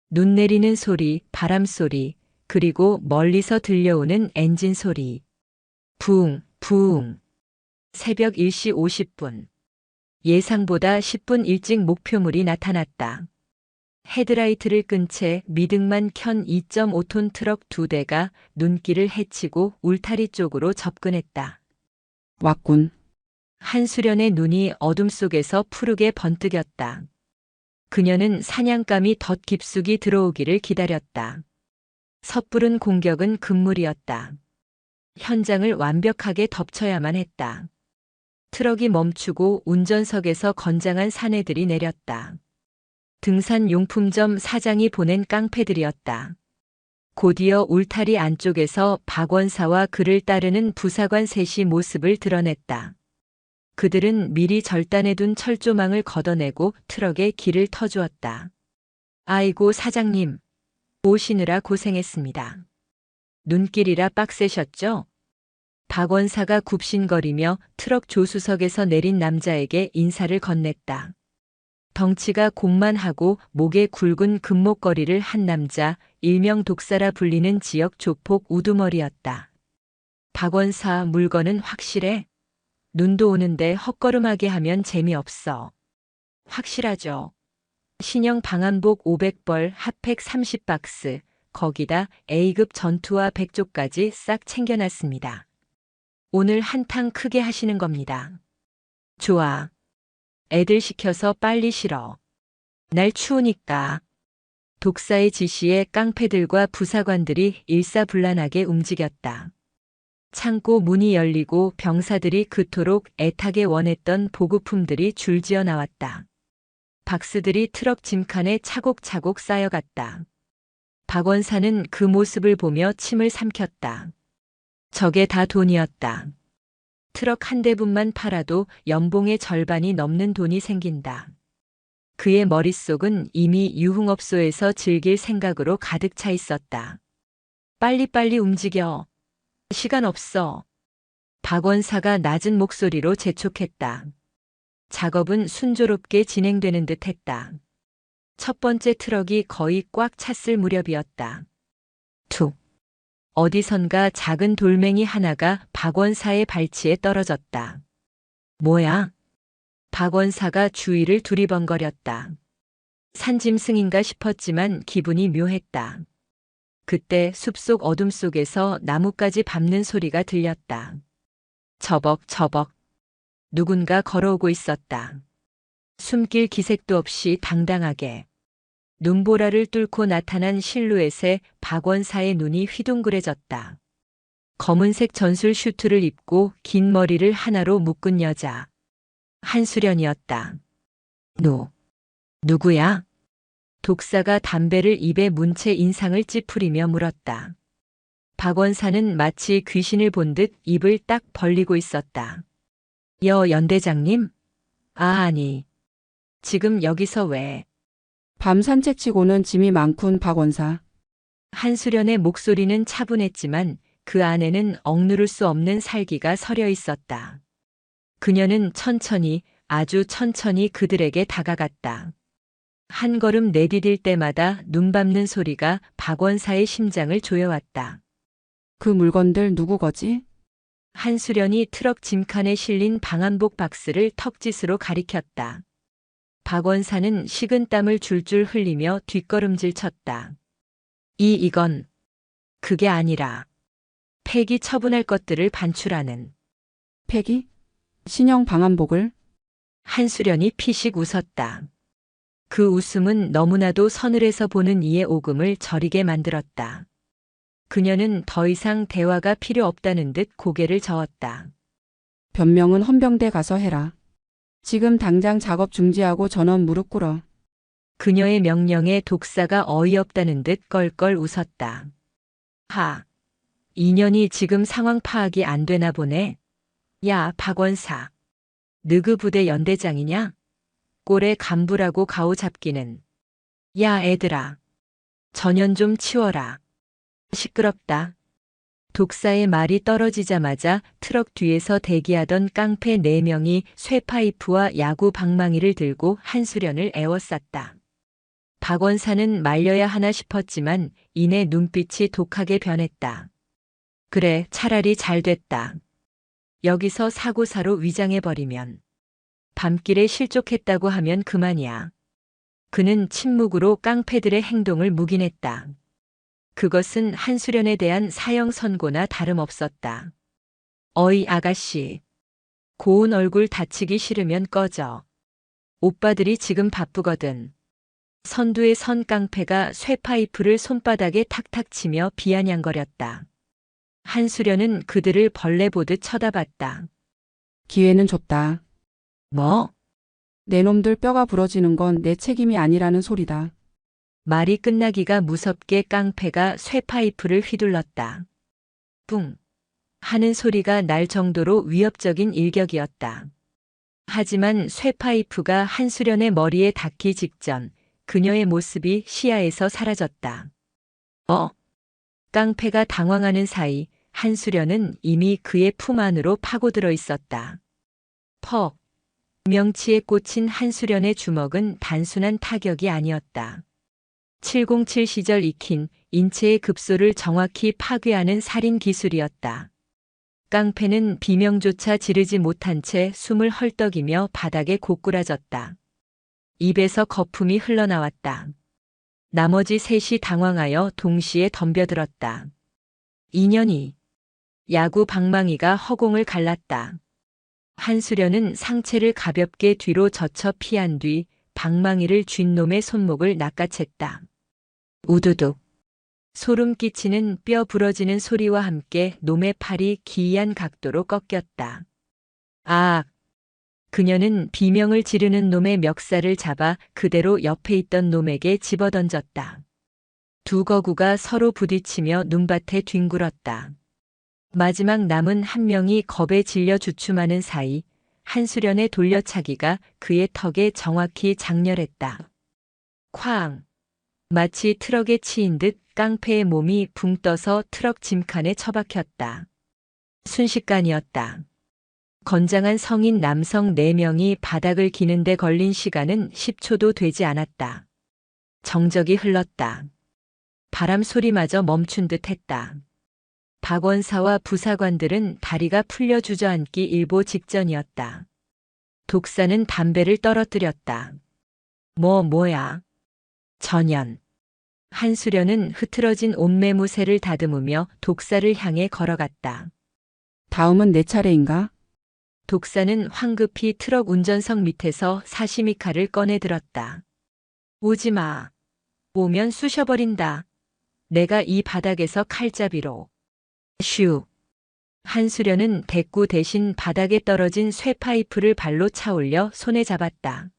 눈 내리는 소리, 바람 소리, 그리고 멀리서 들려오는 엔진 소리. 부웅, 부웅. 새벽 1시 50분. 예상보다 10분 일찍 목표물이 나타났다. 헤드라이트를 끈 채 미등만 켠 2.5톤 트럭 2대가 눈길을 헤치고 울타리 쪽으로 접근했다. 왔군. 한수련의 눈이 어둠 속에서 푸르게 번뜩였다. 그녀는 사냥감이 덧 깊숙이 들어오기를 기다렸다. 섣부른 공격은 금물이었다. 현장을 완벽하게 덮쳐야만 했다. 트럭이 멈추고 운전석에서 건장한 사내들이 내렸다. 등산용품점 사장이 보낸 깡패들이었다. 곧이어 울타리 안쪽에서 박원사와 그를 따르는 부사관 셋이 모습을 드러냈다. 그들은 미리 절단해둔 철조망을 걷어내고 트럭에 길을 터주었다. 아이고 사장님, 오시느라 고생했습니다. 눈길이라 빡세셨죠? 박원사가 굽신거리며 트럭 조수석에서 내린 남자에게 인사를 건넸다. 덩치가 공만하고 목에 굵은 금목걸이를 한 남자, 일명 독사라 불리는 지역 조폭 우두머리였다. 박원사, 물건은 확실해? 눈도 오는데 헛걸음하게 하면 재미없어. 확실하죠. 신형 방한복 500벌, 핫팩 30박스, 거기다 A급 전투화 100조까지 싹 챙겨놨습니다. 오늘 한탕 크게 하시는 겁니다. 좋아. 애들 시켜서 빨리 실어. 날 추우니까. 독사의 지시에 깡패들과 부사관들이 일사불란하게 움직였다. 창고 문이 열리고 병사들이 그토록 애타게 원했던 보급품들이 줄지어 나왔다. 박스들이 트럭 짐칸에 차곡차곡 쌓여갔다. 박원사는 그 모습을 보며 침을 삼켰다. 저게 다 돈이었다. 트럭 한 대분만 팔아도 연봉의 절반이 넘는 돈이 생긴다. 그의 머릿속은 이미 유흥업소에서 즐길 생각으로 가득 차 있었다. 빨리빨리 움직여. 시간 없어. 박원사가 낮은 목소리로 재촉했다. 작업은 순조롭게 진행되는 듯 했다. 첫 번째 트럭이 거의 꽉 찼을 무렵이었다. 툭. 어디선가 작은 돌멩이 하나가 박원사의 발치에 떨어졌다. 뭐야? 박원사가 주위를 두리번거렸다. 산짐승인가 싶었지만 기분이 묘했다. 그때 숲속 어둠 속에서 나뭇가지 밟는 소리가 들렸다. 저벅저벅. 누군가 걸어오고 있었다. 숨길 기색도 없이 당당하게. 눈보라를 뚫고 나타난 실루엣에 박원사의 눈이 휘둥그레졌다. 검은색 전술 슈트를 입고 긴 머리를 하나로 묶은 여자. 한수련이었다. 누구야? 독사가 담배를 입에 문 채 인상을 찌푸리며 물었다. 박원사는 마치 귀신을 본 듯 입을 딱 벌리고 있었다. 연대장님? 아니. 지금 여기서 왜? 밤 산책치고는 짐이 많군 박원사. 한수련의 목소리는 차분했지만 그 안에는 억누를 수 없는 살기가 서려 있었다. 그녀는 천천히, 아주 천천히 그들에게 다가갔다. 한 걸음 내디딜 때마다 눈 밟는 소리가 박원사의 심장을 조여왔다. 그 물건들 누구 거지? 한수련이 트럭 짐칸에 실린 방한복 박스를 턱짓으로 가리켰다. 박원사는 식은땀을 줄줄 흘리며 뒷걸음질 쳤다. 이건 그게 아니라 폐기 처분할 것들을 반출하는. 폐기? 신형 방한복을? 한수련이 피식 웃었다. 그 웃음은 너무나도 서늘해서 보는 이의 오금을 저리게 만들었다. 그녀는 더 이상 대화가 필요 없다는 듯 고개를 저었다. 변명은 헌병대 가서 해라. 지금 당장 작업 중지하고 전원 무릎 꿇어. 그녀의 명령에 독사가 어이없다는 듯 껄껄 웃었다. 인연이 지금 상황 파악이 안 되나 보네. 야, 박원사. 느그 부대 연대장이냐? 꼴에 간부라고 가오 잡기는. 야, 애들아. 전연 좀 치워라. 시끄럽다. 독사의 말이 떨어지자마자 트럭 뒤에서 대기하던 깡패 4명이 쇠파이프와 야구 방망이를 들고 한수련을 에워쌌다. 박원사는 말려야 하나 싶었지만 이내 눈빛이 독하게 변했다. 그래, 차라리 잘 됐다. 여기서 사고사로 위장해버리면. 밤길에 실족했다고 하면 그만이야. 그는 침묵으로 깡패들의 행동을 묵인했다. 그것은 한수련에 대한 사형 선고나 다름없었다. 어이 아가씨. 고운 얼굴 다치기 싫으면 꺼져. 오빠들이 지금 바쁘거든. 선두에 선 깡패가 쇠파이프를 손바닥에 탁탁 치며 비아냥거렸다. 한수련은 그들을 벌레 보듯 쳐다봤다. 기회는 줬다. 뭐? 내 놈들 뼈가 부러지는 건 내 책임이 아니라는 소리다. 말이 끝나기가 무섭게 깡패가 쇠파이프를 휘둘렀다. 뿡 하는 소리가 날 정도로 위협적인 일격이었다. 하지만 쇠파이프가 한수련의 머리에 닿기 직전 그녀의 모습이 시야에서 사라졌다. 깡패가 당황하는 사이 한수련은 이미 그의 품 안으로 파고들어 있었다. 퍽. 명치에 꽂힌 한수련의 주먹은 단순한 타격이 아니었다. 707 시절 익힌 인체의 급소를 정확히 파괴하는 살인 기술이었다. 깡패는 비명조차 지르지 못한 채 숨을 헐떡이며 바닥에 고꾸라졌다. 입에서 거품이 흘러나왔다. 나머지 셋이 당황하여 동시에 덤벼들었다. 인연이 야구 방망이가 허공을 갈랐다. 한수련은 상체를 가볍게 뒤로 젖혀 피한 뒤 방망이를 쥔 놈의 손목을 낚아챘다. 우두둑. 소름 끼치는 뼈 부러지는 소리와 함께 놈의 팔이 기이한 각도로 꺾였다. 그녀는 비명을 지르는 놈의 멱살을 잡아 그대로 옆에 있던 놈에게 집어던졌다. 두 거구가 서로 부딪히며 눈밭에 뒹굴었다. 마지막 남은 한 명이 겁에 질려 주춤하는 사이 한수련의 돌려차기가 그의 턱에 정확히 장렬했다. 쾅! 마치 트럭에 치인 듯 깡패의 몸이 붕 떠서 트럭 짐칸에 처박혔다. 순식간이었다. 건장한 성인 남성 4명이 바닥을 기는데 걸린 시간은 10초도 되지 않았다. 정적이 흘렀다. 바람 소리마저 멈춘 듯 했다. 박원사와 부사관들은 다리가 풀려 주저앉기 일보 직전이었다. 독사는 담배를 떨어뜨렸다. 뭐야? 전연. 한수련은 흐트러진 옷매무새를 다듬으며 독사를 향해 걸어갔다. 다음은 내 차례인가? 독사는 황급히 트럭 운전석 밑에서 사시미 칼을 꺼내 들었다. 오지 마. 오면 쑤셔버린다. 내가 이 바닥에서 칼잡이로. 슈. 한수련은 대구 대신 바닥에 떨어진 쇠파이프를 발로 차올려 손에 잡았다.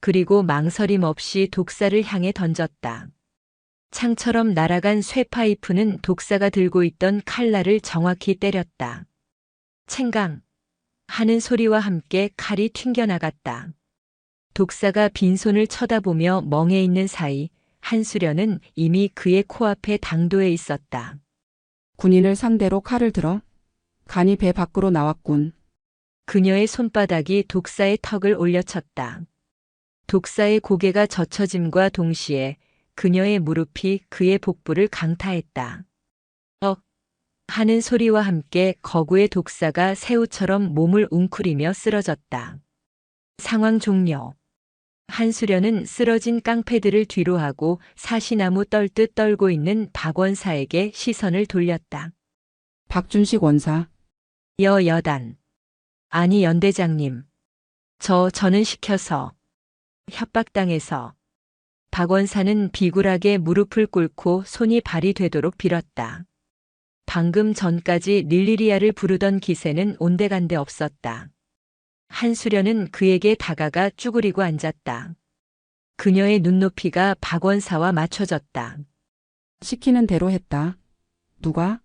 그리고 망설임 없이 독사를 향해 던졌다. 창처럼 날아간 쇠파이프는 독사가 들고 있던 칼날을 정확히 때렸다. 챙강! 하는 소리와 함께 칼이 튕겨나갔다. 독사가 빈손을 쳐다보며 멍해 있는 사이 한수련은 이미 그의 코앞에 당도해 있었다. 군인을 상대로 칼을 들어 간이 배 밖으로 나왔군. 그녀의 손바닥이 독사의 턱을 올려쳤다. 독사의 고개가 젖혀짐과 동시에 그녀의 무릎이 그의 복부를 강타했다. 하는 소리와 함께 거구의 독사가 새우처럼 몸을 웅크리며 쓰러졌다. 상황 종료. 한수련은 쓰러진 깡패들을 뒤로하고 사시나무 떨듯 떨고 있는 박원사에게 시선을 돌렸다. 박준식 원사. 여단. 아니 연대장님. 저는 시켜서. 협박당해서. 박원사는 비굴하게 무릎을 꿇고 손이 발이 되도록 빌었다. 방금 전까지 릴리리아를 부르던 기세는 온데간데 없었다. 한수련은 그에게 다가가 쭈그리고 앉았다. 그녀의 눈높이가 박원사와 맞춰졌다. 시키는 대로 했다. 누가?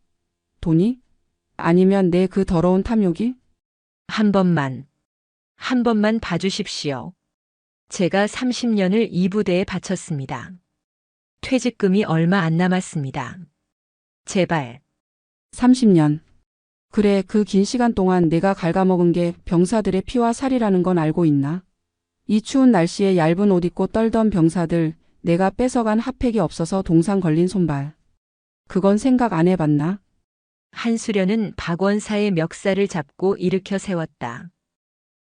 돈이? 아니면 내 그 더러운 탐욕이? 한 번만 봐주십시오. 제가 30년을 이 부대에 바쳤습니다. 퇴직금이 얼마 안 남았습니다. 제발. 30년. 그래, 그 긴 시간 동안 내가 갉아먹은 게 병사들의 피와 살이라는 건 알고 있나? 이 추운 날씨에 얇은 옷 입고 떨던 병사들, 내가 뺏어간 핫팩이 없어서 동상 걸린 손발. 그건 생각 안 해봤나? 한수련은 박원사의 멱살을 잡고 일으켜 세웠다.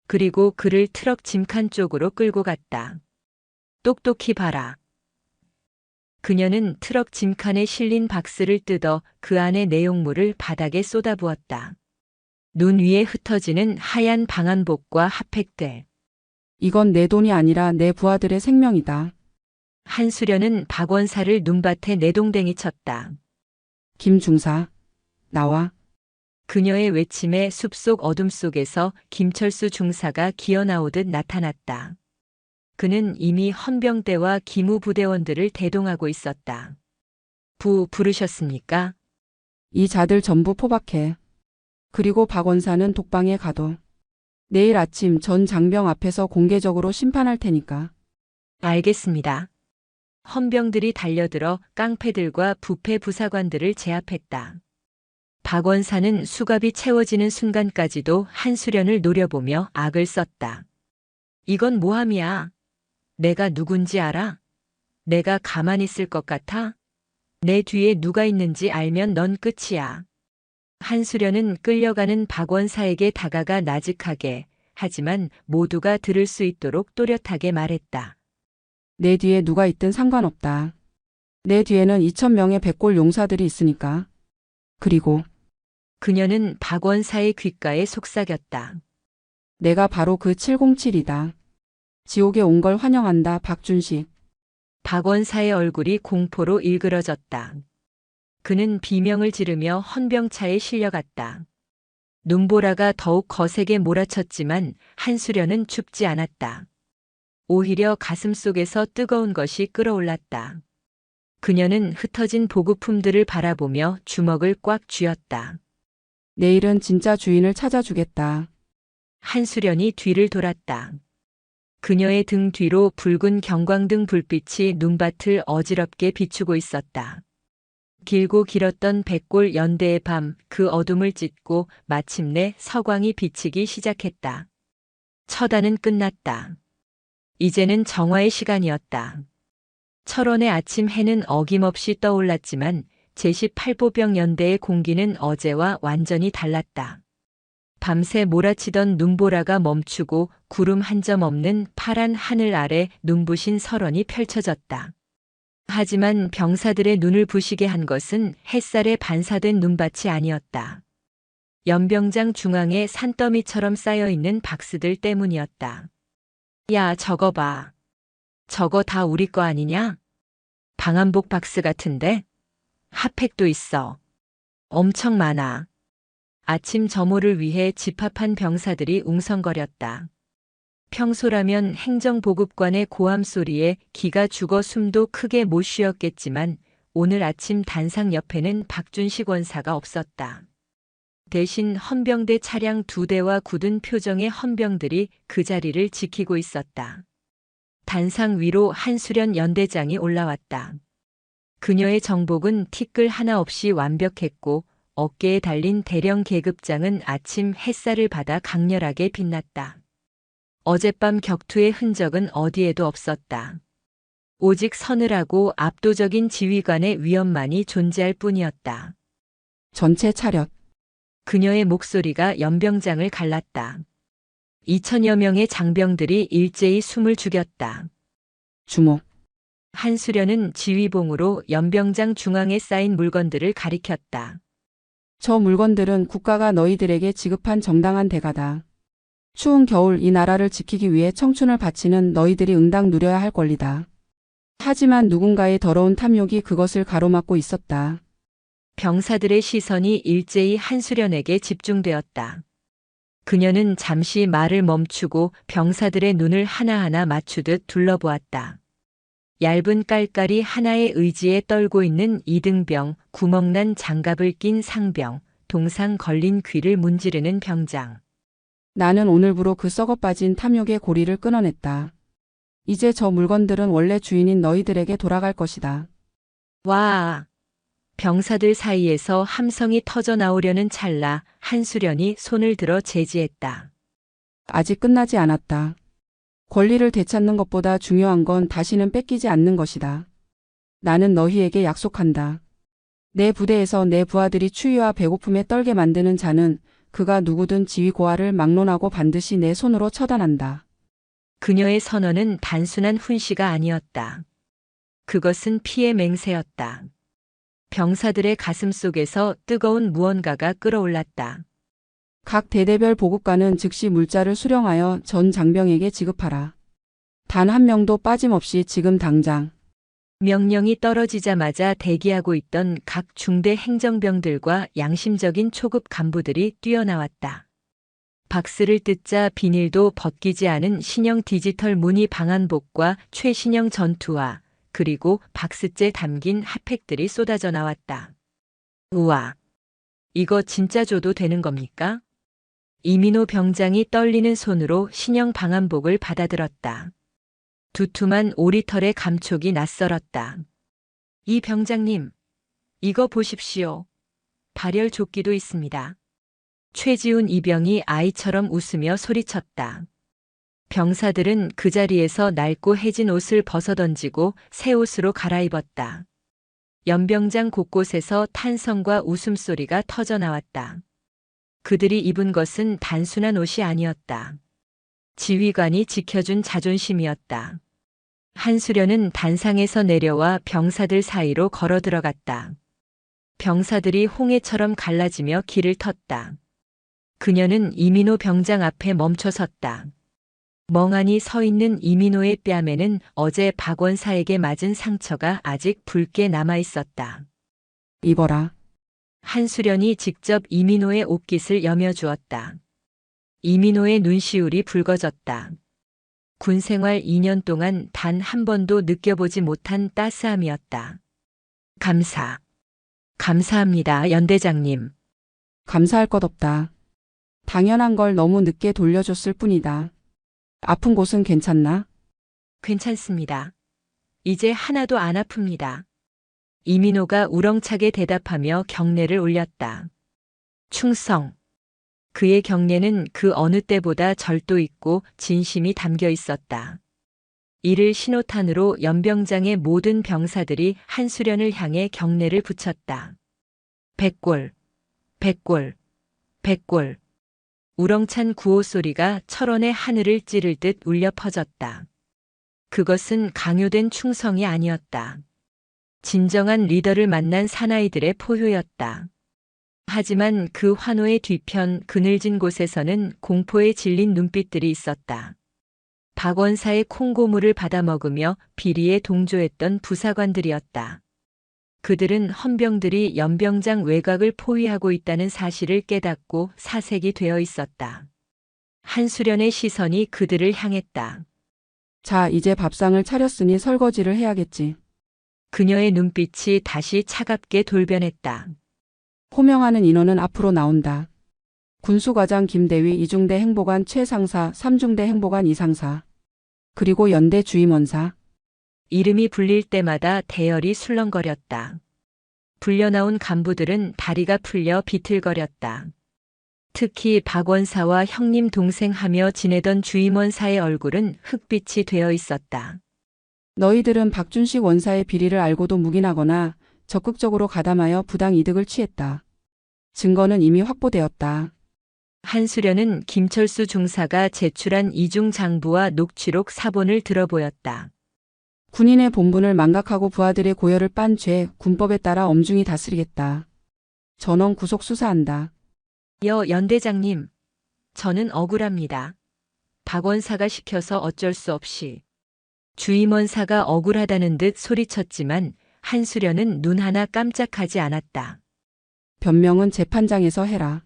그리고 그를 트럭 짐칸 쪽으로 끌고 갔다. 똑똑히 봐라. 그녀는 트럭 짐칸에 실린 박스를 뜯어 그 안의 내용물을 바닥에 쏟아부었다. 눈 위에 흩어지는 하얀 방한복과 핫팩들. 이건 내 돈이 아니라 내 부하들의 생명이다. 한수련은 박원사를 눈밭에 내동댕이 쳤다. 김중사. 나와. 그녀의 외침에 숲속 어둠 속에서 김철수 중사가 기어나오듯 나타났다. 그는 이미 헌병대와 기무부대원들을 대동하고 있었다. 부르셨습니까? 이 자들 전부 포박해. 그리고 박원사는 독방에 가둬. 내일 아침 전 장병 앞에서 공개적으로 심판할 테니까. 알겠습니다. 헌병들이 달려들어 깡패들과 부패 부사관들을 제압했다. 박원사는 수갑이 채워지는 순간까지도 한수련을 노려보며 악을 썼다. 이건 모함이야. 내가 누군지 알아? 내가 가만히 있을 것 같아? 내 뒤에 누가 있는지 알면 넌 끝이야. 한수련은 끌려가는 박원사에게 다가가 나직하게, 하지만 모두가 들을 수 있도록 또렷하게 말했다. 내 뒤에 누가 있든 상관없다. 내 뒤에는 2,000명의 백골 용사들이 있으니까. 그리고 그녀는 박원사의 귓가에 속삭였다. 내가 바로 그 707이다. 지옥에 온 걸 환영한다, 박준식. 박원사의 얼굴이 공포로 일그러졌다. 그는 비명을 지르며 헌병차에 실려갔다. 눈보라가 더욱 거세게 몰아쳤지만 한수련은 춥지 않았다. 오히려 가슴속에서 뜨거운 것이 끓어올랐다. 그녀는 흩어진 보급품들을 바라보며 주먹을 꽉 쥐었다. 내일은 진짜 주인을 찾아주겠다. 한수련이 뒤를 돌았다. 그녀의 등 뒤로 붉은 경광등 불빛이 눈밭을 어지럽게 비추고 있었다. 길고 길었던 백골 연대의 밤 그 어둠을 찢고 마침내 서광이 비치기 시작했다. 처단은 끝났다. 이제는 정화의 시간이었다. 철원의 아침 해는 어김없이 떠올랐지만 제18보병 연대의 공기는 어제와 완전히 달랐다. 밤새 몰아치던 눈보라가 멈추고 구름 한 점 없는 파란 하늘 아래 눈부신 설원이 펼쳐졌다. 하지만 병사들의 눈을 부시게 한 것은 햇살에 반사된 눈밭이 아니었다. 연병장 중앙에 산더미처럼 쌓여있는 박스들 때문이었다. 야, 저거 봐. 저거 다 우리 거 아니냐? 방한복 박스 같은데? 핫팩도 있어. 엄청 많아. 아침 점호를 위해 집합한 병사들이 웅성거렸다. 평소라면 행정보급관의 고함 소리에 기가 죽어 숨도 크게 못 쉬었겠지만 오늘 아침 단상 옆에는 박준식 원사가 없었다. 대신 헌병대 차량 2대와 굳은 표정의 헌병들이 그 자리를 지키고 있었다. 단상 위로 한수련 연대장이 올라왔다. 그녀의 정복은 티끌 하나 없이 완벽했고 어깨에 달린 대령 계급장은 아침 햇살을 받아 강렬하게 빛났다. 어젯밤 격투의 흔적은 어디에도 없었다. 오직 서늘하고 압도적인 지휘관의 위엄만이 존재할 뿐이었다. 전체 차렷. 그녀의 목소리가 연병장을 갈랐다. 2천여 명의 장병들이 일제히 숨을 죽였다. 주목. 한수련은 지휘봉으로 연병장 중앙에 쌓인 물건들을 가리켰다. 저 물건들은 국가가 너희들에게 지급한 정당한 대가다. 추운 겨울 이 나라를 지키기 위해 청춘을 바치는 너희들이 응당 누려야 할 권리다. 하지만 누군가의 더러운 탐욕이 그것을 가로막고 있었다. 병사들의 시선이 일제히 한수련에게 집중되었다. 그녀는 잠시 말을 멈추고 병사들의 눈을 하나하나 맞추듯 둘러보았다. 얇은 깔깔이 하나의 의지에 떨고 있는 이등병, 구멍난 장갑을 낀 상병, 동상 걸린 귀를 문지르는 병장. 나는 오늘부로 그 썩어빠진 탐욕의 고리를 끊어냈다. 이제 저 물건들은 원래 주인인 너희들에게 돌아갈 것이다. 와! 병사들 사이에서 함성이 터져 나오려는 찰나 한수련이 손을 들어 제지했다. 아직 끝나지 않았다. 권리를 되찾는 것보다 중요한 건 다시는 뺏기지 않는 것이다. 나는 너희에게 약속한다. 내 부대에서 내 부하들이 추위와 배고픔에 떨게 만드는 자는 그가 누구든 지휘 고하를 막론하고 반드시 내 손으로 처단한다. 그녀의 선언은 단순한 훈시가 아니었다. 그것은 피의 맹세였다. 병사들의 가슴 속에서 뜨거운 무언가가 끓어올랐다. 각 대대별 보급관은 즉시 물자를 수령하여 전 장병에게 지급하라. 단 한 명도 빠짐없이 지금 당장. 명령이 떨어지자마자 대기하고 있던 각 중대 행정병들과 양심적인 초급 간부들이 뛰어나왔다. 박스를 뜯자 비닐도 벗기지 않은 신형 디지털 문의 방한복과 최신형 전투화, 그리고 박스째 담긴 핫팩들이 쏟아져 나왔다. 우와! 이거 진짜 줘도 되는 겁니까? 이민호 병장이 떨리는 손으로 신형 방한복을 받아들었다. 두툼한 오리털의 감촉이 낯설었다. 이 병장님, 이거 보십시오. 발열 조끼도 있습니다. 최지훈 이병이 아이처럼 웃으며 소리쳤다. 병사들은 그 자리에서 낡고 해진 옷을 벗어던지고 새 옷으로 갈아입었다. 연병장 곳곳에서 탄성과 웃음소리가 터져 나왔다. 그들이 입은 것은 단순한 옷이 아니었다. 지휘관이 지켜준 자존심이었다. 한수련은 단상에서 내려와 병사들 사이로 걸어 들어갔다. 병사들이 홍해처럼 갈라지며 길을 텄다. 그녀는 이민호 병장 앞에 멈춰 섰다. 멍하니 서 있는 이민호의 뺨에는 어제 박원사에게 맞은 상처가 아직 붉게 남아 있었다. 입어라. 한수련이 직접 이민호의 옷깃을 여며주었다. 이민호의 눈시울이 붉어졌다. 군 생활 2년 동안 단 한 번도 느껴보지 못한 따스함이었다. 감사합니다, 연대장님. 감사할 것 없다. 당연한 걸 너무 늦게 돌려줬을 뿐이다. 아픈 곳은 괜찮나? 괜찮습니다. 이제 하나도 안 아픕니다. 이민호가 우렁차게 대답하며 경례를 올렸다. 충성. 그의 경례는 그 어느 때보다 절도 있고 진심이 담겨 있었다. 이를 신호탄으로 연병장의 모든 병사들이 한수련을 향해 경례를 붙였다. 백골, 백골, 백골. 우렁찬 구호 소리가 철원의 하늘을 찌를 듯 울려 퍼졌다. 그것은 강요된 충성이 아니었다. 진정한 리더를 만난 사나이들의 포효였다. 하지만 그 환호의 뒤편 그늘진 곳에서는 공포에 질린 눈빛들이 있었다. 박원사의 콩고물을 받아먹으며 비리에 동조했던 부사관들이었다. 그들은 헌병들이 연병장 외곽을 포위하고 있다는 사실을 깨닫고 사색이 되어 있었다. 한수련의 시선이 그들을 향했다. 자, 이제 밥상을 차렸으니 설거지를 해야겠지. 그녀의 눈빛이 다시 차갑게 돌변했다. 호명하는 인원은 앞으로 나온다. 군수과장 김대위, 이중대 행보관 최상사, 삼중대 행보관 이상사, 그리고 연대 주임원사. 이름이 불릴 때마다 대열이 술렁거렸다. 불려나온 간부들은 다리가 풀려 비틀거렸다. 특히 박원사와 형님 동생 하며 지내던 주임원사의 얼굴은 흑빛이 되어 있었다. 너희들은 박준식 원사의 비리를 알고도 묵인하거나 적극적으로 가담하여 부당 이득을 취했다. 증거는 이미 확보되었다. 한수련은 김철수 중사가 제출한 이중 장부와 녹취록 사본을 들어보였다. 군인의 본분을 망각하고 부하들의 고열을 빤 죄, 군법에 따라 엄중히 다스리겠다. 전원 구속 수사한다. 연대장님, 저는 억울합니다. 박원사가 시켜서 어쩔 수 없이. 주임원사가 억울하다는 듯 소리쳤지만 한수련은 눈 하나 깜짝하지 않았다. 변명은 재판장에서 해라.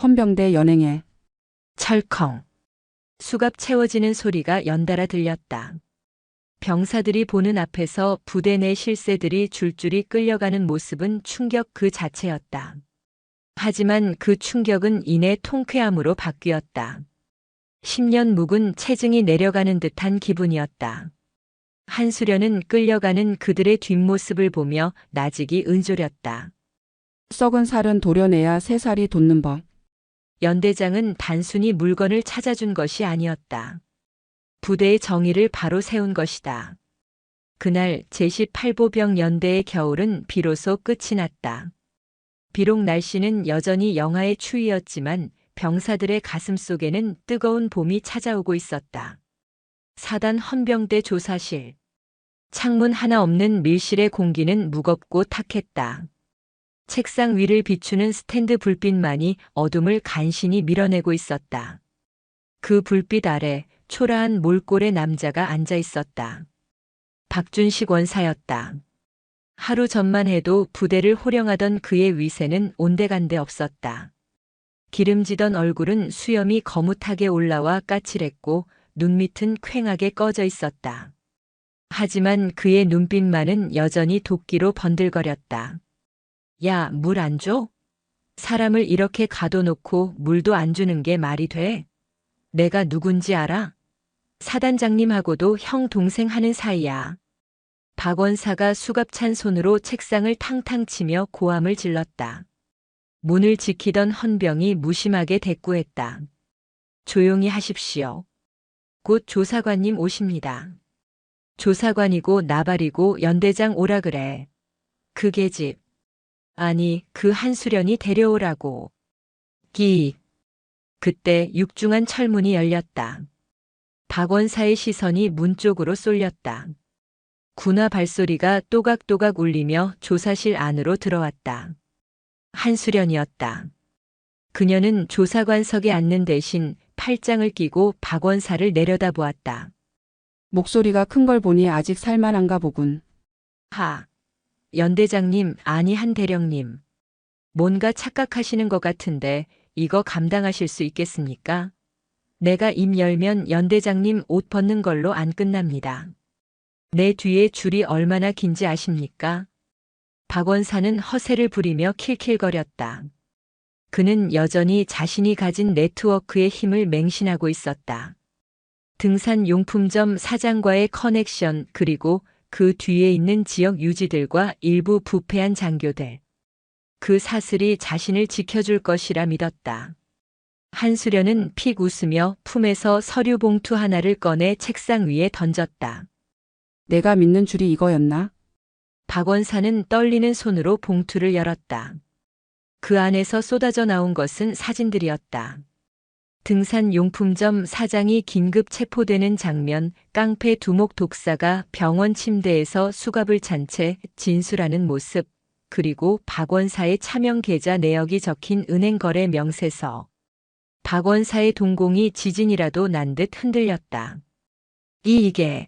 헌병대 연행해. 철컹. 수갑 채워지는 소리가 연달아 들렸다. 병사들이 보는 앞에서 부대 내 실세들이 줄줄이 끌려가는 모습은 충격 그 자체였다. 하지만 그 충격은 이내 통쾌함으로 바뀌었다. 10년 묵은 체증이 내려가는 듯한 기분이었다. 한수련은 끌려가는 그들의 뒷모습을 보며 나직이 은조렸다. 썩은 살은 도려내야 새 살이 돋는 법. 연대장은 단순히 물건을 찾아준 것이 아니었다. 부대의 정의를 바로 세운 것이다. 그날 제18보병 연대의 겨울은 비로소 끝이 났다. 비록 날씨는 여전히 영하의 추위였지만 병사들의 가슴 속에는 뜨거운 봄이 찾아오고 있었다. 4단 헌병대 조사실. 창문 하나 없는 밀실의 공기는 무겁고 탁했다. 책상 위를 비추는 스탠드 불빛만이 어둠을 간신히 밀어내고 있었다. 그 불빛 아래 초라한 몰골의 남자가 앉아 있었다. 박준식 원사였다. 하루 전만 해도 부대를 호령하던 그의 위세는 온데간데 없었다. 기름지던 얼굴은 수염이 거뭇하게 올라와 까칠했고 눈밑은 퀭하게 꺼져 있었다. 하지만 그의 눈빛만은 여전히 도끼로 번들거렸다. 야, 물 안 줘? 사람을 이렇게 가둬놓고 물도 안 주는 게 말이 돼? 내가 누군지 알아? 사단장님하고도 형 동생 하는 사이야. 박원사가 수갑찬 손으로 책상을 탕탕 치며 고함을 질렀다. 문을 지키던 헌병이 무심하게 대꾸했다. 조용히 하십시오. 곧 조사관님 오십니다. 조사관이고 나발이고 연대장 오라 그래. 그 계집. 아니, 그 한수련이 데려오라고. 그때 육중한 철문이 열렸다. 박원사의 시선이 문 쪽으로 쏠렸다. 군화 발소리가 또각또각 울리며 조사실 안으로 들어왔다. 한수련이었다. 그녀는 조사관석에 앉는 대신 팔짱을 끼고 박원사를 내려다보았다. 목소리가 큰 걸 보니 아직 살만한가 보군. 연대장님, 아니 한대령님. 뭔가 착각하시는 것 같은데 이거 감당하실 수 있겠습니까? 내가 입 열면 연대장님 옷 벗는 걸로 안 끝납니다. 내 뒤에 줄이 얼마나 긴지 아십니까? 박원사는 허세를 부리며 킬킬거렸다. 그는 여전히 자신이 가진 네트워크의 힘을 맹신하고 있었다. 등산 용품점 사장과의 커넥션, 그리고 그 뒤에 있는 지역 유지들과 일부 부패한 장교들. 그 사슬이 자신을 지켜줄 것이라 믿었다. 한수련은 픽 웃으며 품에서 서류 봉투 하나를 꺼내 책상 위에 던졌다. 내가 믿는 줄이 이거였나? 박원사는 떨리는 손으로 봉투를 열었다. 그 안에서 쏟아져 나온 것은 사진들이었다. 등산용품점 사장이 긴급 체포되는 장면, 깡패 두목 독사가 병원 침대에서 수갑을 찬 채 진술하는 모습, 그리고 박원사의 차명 계좌 내역이 적힌 은행 거래 명세서. 박원사의 동공이 지진이라도 난 듯 흔들렸다. 이게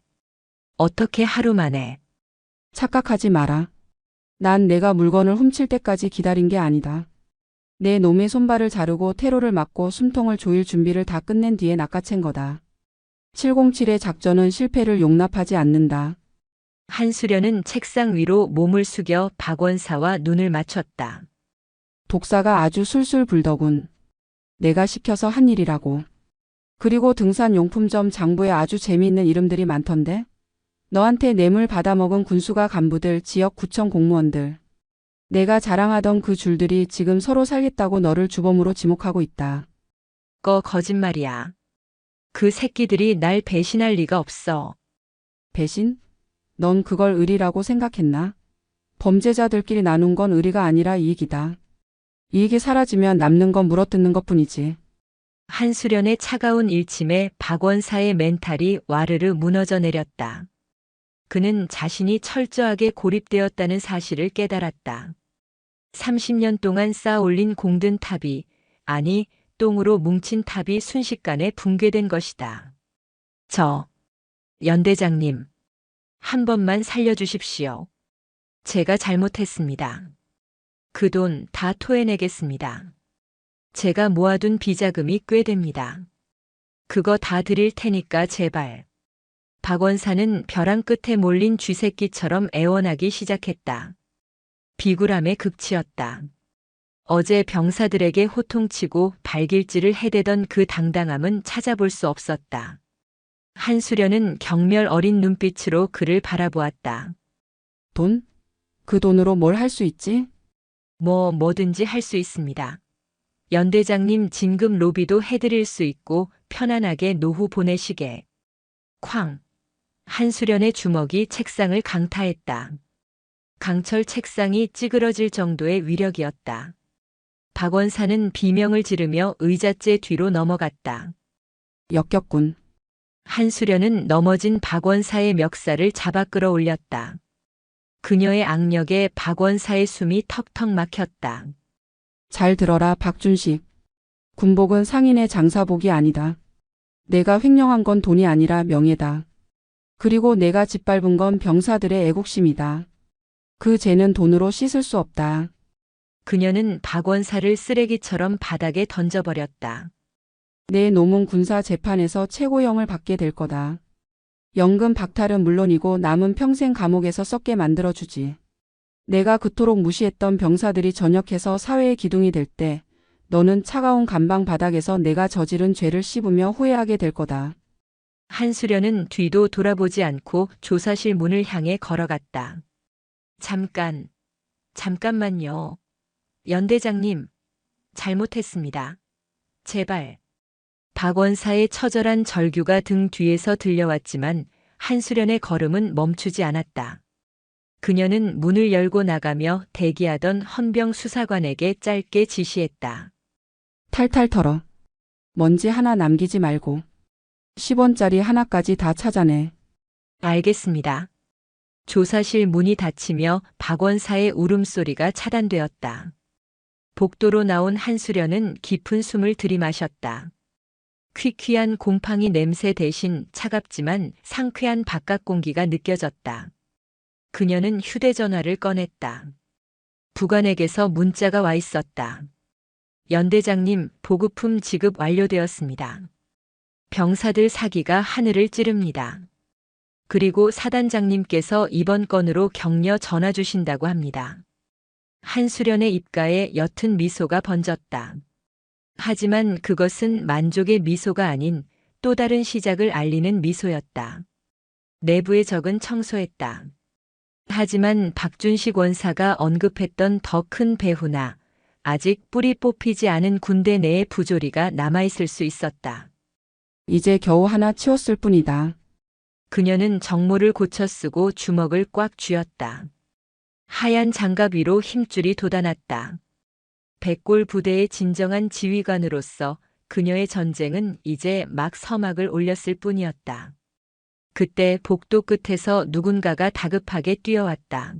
어떻게 하루 만에. 착각하지 마라. 난 내가 물건을 훔칠 때까지 기다린 게 아니다. 내 놈의 손발을 자르고 테러를 막고 숨통을 조일 준비를 다 끝낸 뒤에 낚아챈 거다. 707의 작전은 실패를 용납하지 않는다. 한수련은 책상 위로 몸을 숙여 박원사와 눈을 맞췄다. 독사가 아주 술술 불더군. 내가 시켜서 한 일이라고. 그리고 등산용품점 장부에 아주 재미있는 이름들이 많던데? 너한테 뇌물 받아먹은 군수가 간부들, 지역 구청 공무원들. 내가 자랑하던 그 줄들이 지금 서로 살겠다고 너를 주범으로 지목하고 있다. 거짓말이야. 그 새끼들이 날 배신할 리가 없어. 배신? 넌 그걸 의리라고 생각했나? 범죄자들끼리 나눈 건 의리가 아니라 이익이다. 이익이 사라지면 남는 건 물어뜯는 것뿐이지. 한수련의 차가운 일침에 박원사의 멘탈이 와르르 무너져 내렸다. 그는 자신이 철저하게 고립되었다는 사실을 깨달았다. 30년 동안 쌓아올린 공든 탑이, 아니 똥으로 뭉친 탑이 순식간에 붕괴된 것이다. 연대장님, 한 번만 살려주십시오. 제가 잘못했습니다. 그 돈 다 토해내겠습니다. 제가 모아둔 비자금이 꽤 됩니다. 그거 다 드릴 테니까 제발. 박원사는 벼랑 끝에 몰린 쥐새끼처럼 애원하기 시작했다. 비굴함의 극치였다. 어제 병사들에게 호통치고 발길질을 해대던 그 당당함은 찾아볼 수 없었다. 한수련은 경멸 어린 눈빛으로 그를 바라보았다. 돈? 그 돈으로 뭘 할 수 있지? 뭐든지 할 수 있습니다. 연대장님 진급 로비도 해드릴 수 있고 편안하게 노후 보내시게. 쾅! 한수련의 주먹이 책상을 강타했다. 강철 책상이 찌그러질 정도의 위력이었다. 박원사는 비명을 지르며 의자째 뒤로 넘어갔다. 역겹군. 한수련은 넘어진 박원사의 멱살을 잡아 끌어올렸다. 그녀의 악력에 박원사의 숨이 턱턱 막혔다. 잘 들어라, 박준식. 군복은 상인의 장사복이 아니다. 내가 횡령한 건 돈이 아니라 명예다. 그리고 내가 짓밟은 건 병사들의 애국심이다. 그 죄는 돈으로 씻을 수 없다. 그녀는 박원사를 쓰레기처럼 바닥에 던져버렸다. 내 놈은 군사 재판에서 최고형을 받게 될 거다. 연금 박탈은 물론이고 남은 평생 감옥에서 썩게 만들어주지. 내가 그토록 무시했던 병사들이 전역해서 사회의 기둥이 될 때 너는 차가운 감방 바닥에서 내가 저지른 죄를 씹으며 후회하게 될 거다. 한수련은 뒤도 돌아보지 않고 조사실 문을 향해 걸어갔다. 잠깐만요. 연대장님, 잘못했습니다. 제발. 박원사의 처절한 절규가 등 뒤에서 들려왔지만 한수련의 걸음은 멈추지 않았다. 그녀는 문을 열고 나가며 대기하던 헌병 수사관에게 짧게 지시했다. 탈탈 털어. 먼지 하나 남기지 말고. 10원짜리 하나까지 다 찾아내. 알겠습니다. 조사실 문이 닫히며 박원사의 울음소리가 차단되었다. 복도로 나온 한수련은 깊은 숨을 들이마셨다. 퀴퀴한 곰팡이 냄새 대신 차갑지만 상쾌한 바깥 공기가 느껴졌다. 그녀는 휴대전화를 꺼냈다. 부관에게서 문자가 와 있었다. 연대장님, 보급품 지급 완료되었습니다. 병사들 사기가 하늘을 찌릅니다. 그리고 사단장님께서 이번 건으로 격려 전화 주신다고 합니다. 한수련의 입가에 옅은 미소가 번졌다. 하지만 그것은 만족의 미소가 아닌 또 다른 시작을 알리는 미소였다. 내부의 적은 청소했다. 하지만 박준식 원사가 언급했던 더 큰 배후나 아직 뿌리 뽑히지 않은 군대 내의 부조리가 남아있을 수 있었다. 이제 겨우 하나 치웠을 뿐이다. 그녀는 정모를 고쳐 쓰고 주먹을 꽉 쥐었다. 하얀 장갑 위로 힘줄이 돋아났다. 백골 부대의 진정한 지휘관으로서 그녀의 전쟁은 이제 막 서막을 올렸을 뿐이었다. 그때 복도 끝에서 누군가가 다급하게 뛰어왔다.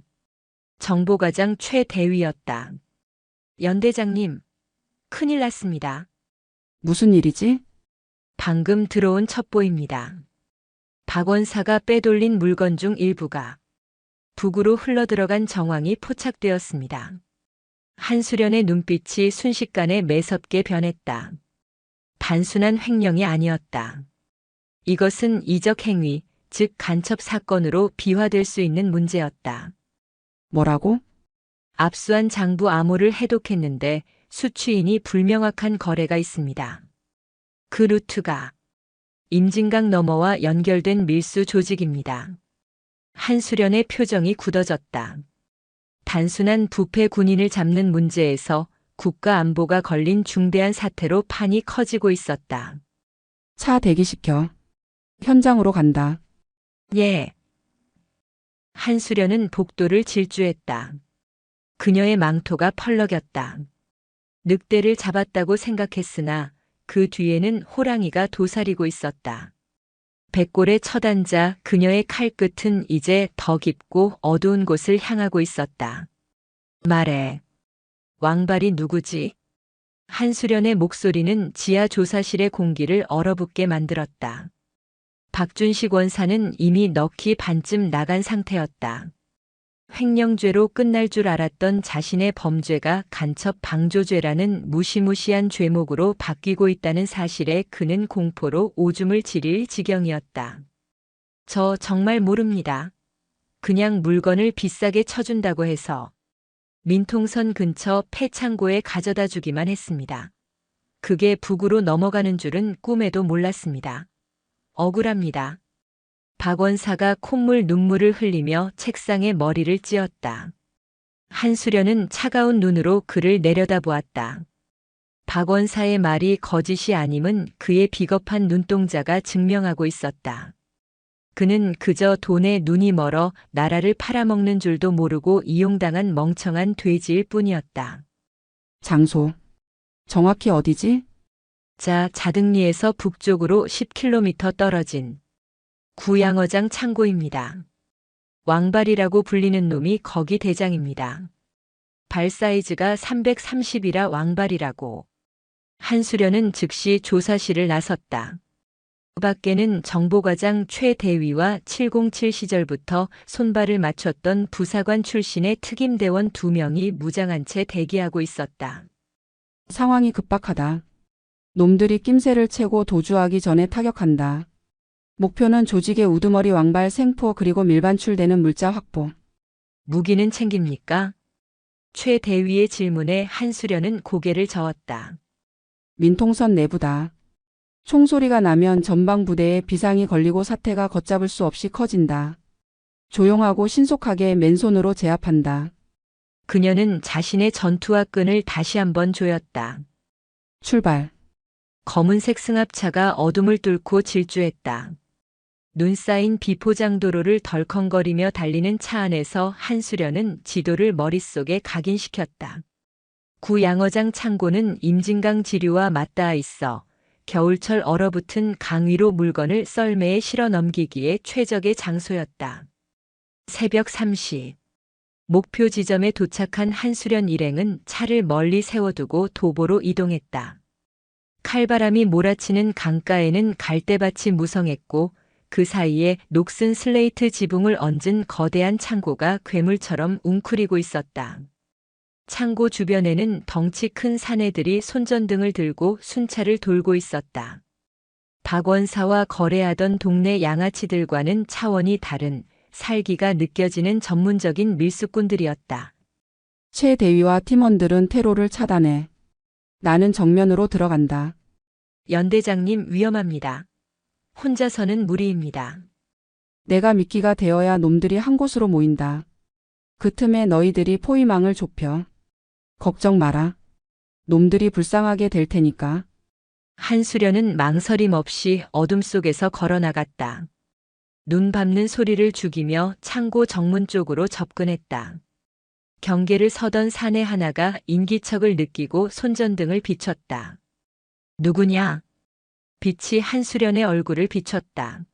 정보과장 최대위였다. 연대장님, 큰일 났습니다. 무슨 일이지? 방금 들어온 첩보입니다. 박원사가 빼돌린 물건 중 일부가 북으로 흘러들어간 정황이 포착되었습니다. 한수련의 눈빛이 순식간에 매섭게 변했다. 단순한 횡령이 아니었다. 이것은 이적 행위, 즉 간첩 사건으로 비화될 수 있는 문제였다. 뭐라고? 압수한 장부 암호를 해독했는데 수취인이 불명확한 거래가 있습니다. 그 루트가 임진강 너머와 연결된 밀수 조직입니다. 한수련의 표정이 굳어졌다. 단순한 부패 군인을 잡는 문제에서 국가 안보가 걸린 중대한 사태로 판이 커지고 있었다. 차 대기시켜. 현장으로 간다. 예. 한수련은 복도를 질주했다. 그녀의 망토가 펄럭였다. 늑대를 잡았다고 생각했으나 그 뒤에는 호랑이가 도사리고 있었다. 백골에 처단자 그녀의 칼끝은 이제 더 깊고 어두운 곳을 향하고 있었다. 말해. 왕발이 누구지? 한수련의 목소리는 지하 조사실의 공기를 얼어붙게 만들었다. 박준식 원사는 이미 넋이 반쯤 나간 상태였다. 횡령죄로 끝날 줄 알았던 자신의 범죄가 간첩 방조죄라는 무시무시한 죄목으로 바뀌고 있다는 사실에 그는 공포로 오줌을 지릴 지경이었다. 저 정말 모릅니다. 그냥 물건을 비싸게 쳐준다고 해서 민통선 근처 폐창고에 가져다 주기만 했습니다. 그게 북으로 넘어가는 줄은 꿈에도 몰랐습니다. 억울합니다. 박 원사가 콧물 눈물을 흘리며 책상에 머리를 찧었다. 한수련은 차가운 눈으로 그를 내려다보았다. 박 원사의 말이 거짓이 아님은 그의 비겁한 눈동자가 증명하고 있었다. 그는 그저 돈에 눈이 멀어 나라를 팔아먹는 줄도 모르고 이용당한 멍청한 돼지일 뿐이었다. 장소. 정확히 어디지? 자등리에서 북쪽으로 10km 떨어진 구양어장 창고입니다. 왕발이라고 불리는 놈이 거기 대장입니다. 발 사이즈가 330이라 왕발이라고. 한수련은 즉시 조사실을 나섰다. 그 밖에는 정보과장 최대위와 707 시절부터 손발을 맞췄던 부사관 출신의 특임대원 2명이 무장한 채 대기하고 있었다. 상황이 급박하다. 놈들이 낌새를 채고 도주하기 전에 타격한다. 목표는 조직의 우두머리 왕발 생포 그리고 밀반출되는 물자 확보. 무기는 챙깁니까? 최 대위의 질문에 한수련은 고개를 저었다. 민통선 내부다. 총소리가 나면 전방 부대에 비상이 걸리고 사태가 걷잡을 수 없이 커진다. 조용하고 신속하게 맨손으로 제압한다. 그녀는 자신의 전투화 끈을 다시 한번 조였다. 출발. 검은색 승합차가 어둠을 뚫고 질주했다. 눈 쌓인 비포장도로를 덜컹거리며 달리는 차 안에서 한수련은 지도를 머릿속에 각인시켰다. 구양어장 창고는 임진강 지류와 맞닿아 있어 겨울철 얼어붙은 강 위로 물건을 썰매에 실어 넘기기에 최적의 장소였다. 새벽 3시. 목표 지점에 도착한 한수련 일행은 차를 멀리 세워두고 도보로 이동했다. 칼바람이 몰아치는 강가에는 갈대밭이 무성했고 그 사이에 녹슨 슬레이트 지붕을 얹은 거대한 창고가 괴물처럼 웅크리고 있었다. 창고 주변에는 덩치 큰 사내들이 손전등을 들고 순찰을 돌고 있었다. 박 원사와 거래하던 동네 양아치들과는 차원이 다른 살기가 느껴지는 전문적인 밀수꾼들이었다. 최 대위와 팀원들은 퇴로를 차단해. 나는 정면으로 들어간다. 연대장님 위험합니다. 혼자서는 무리입니다. 내가 미끼가 되어야 놈들이 한 곳으로 모인다. 그 틈에 너희들이 포위망을 좁혀. 걱정 마라. 놈들이 불쌍하게 될 테니까. 한수련은 망설임 없이 어둠 속에서 걸어나갔다. 눈 밟는 소리를 죽이며 창고 정문 쪽으로 접근했다. 경계를 서던 사내 하나가 인기척을 느끼고 손전등을 비췄다. 누구냐? 빛이 한수련의 얼굴을 비췄다.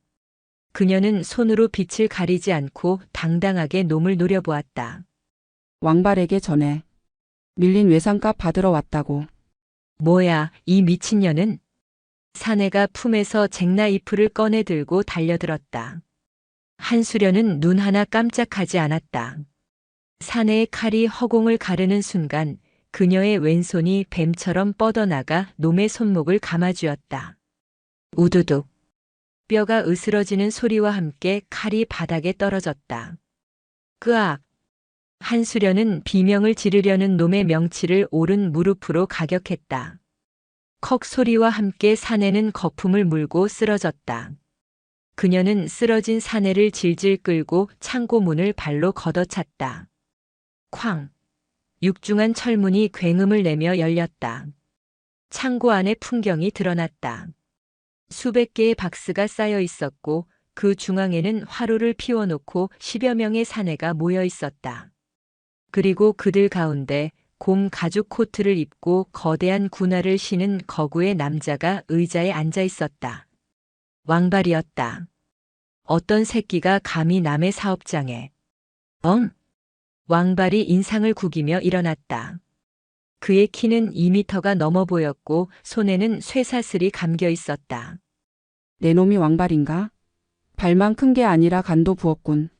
그녀는 손으로 빛을 가리지 않고 당당하게 놈을 노려보았다. 왕발에게 전해. 밀린 외상값 받으러 왔다고. 뭐야, 이 미친년은? 사내가 품에서 잭나이프를 꺼내 들고 달려들었다. 한수련은 눈 하나 깜짝하지 않았다. 사내의 칼이 허공을 가르는 순간 그녀의 왼손이 뱀처럼 뻗어나가 놈의 손목을 감아쥐었다. 우두둑. 뼈가 으스러지는 소리와 함께 칼이 바닥에 떨어졌다. 끄악. 한수련은 비명을 지르려는 놈의 명치를 오른 무릎으로 가격했다. 컥 소리와 함께 사내는 거품을 물고 쓰러졌다. 그녀는 쓰러진 사내를 질질 끌고 창고 문을 발로 걷어찼다. 쾅! 육중한 철문이 굉음을 내며 열렸다. 창고 안의 풍경이 드러났다. 수백 개의 박스가 쌓여 있었고 그 중앙에는 화로를 피워놓고 10여 명의 사내가 모여 있었다. 그리고 그들 가운데 곰 가죽 코트를 입고 거대한 군화를 신은 거구의 남자가 의자에 앉아 있었다. 왕발이었다. 어떤 새끼가 감히 남의 사업장에. 왕발이 인상을 구기며 일어났다. 그의 키는 2미터가 넘어 보였고 손에는 쇠사슬이 감겨 있었다. 내 놈이 왕발인가? 발만 큰 게 아니라 간도 부었군.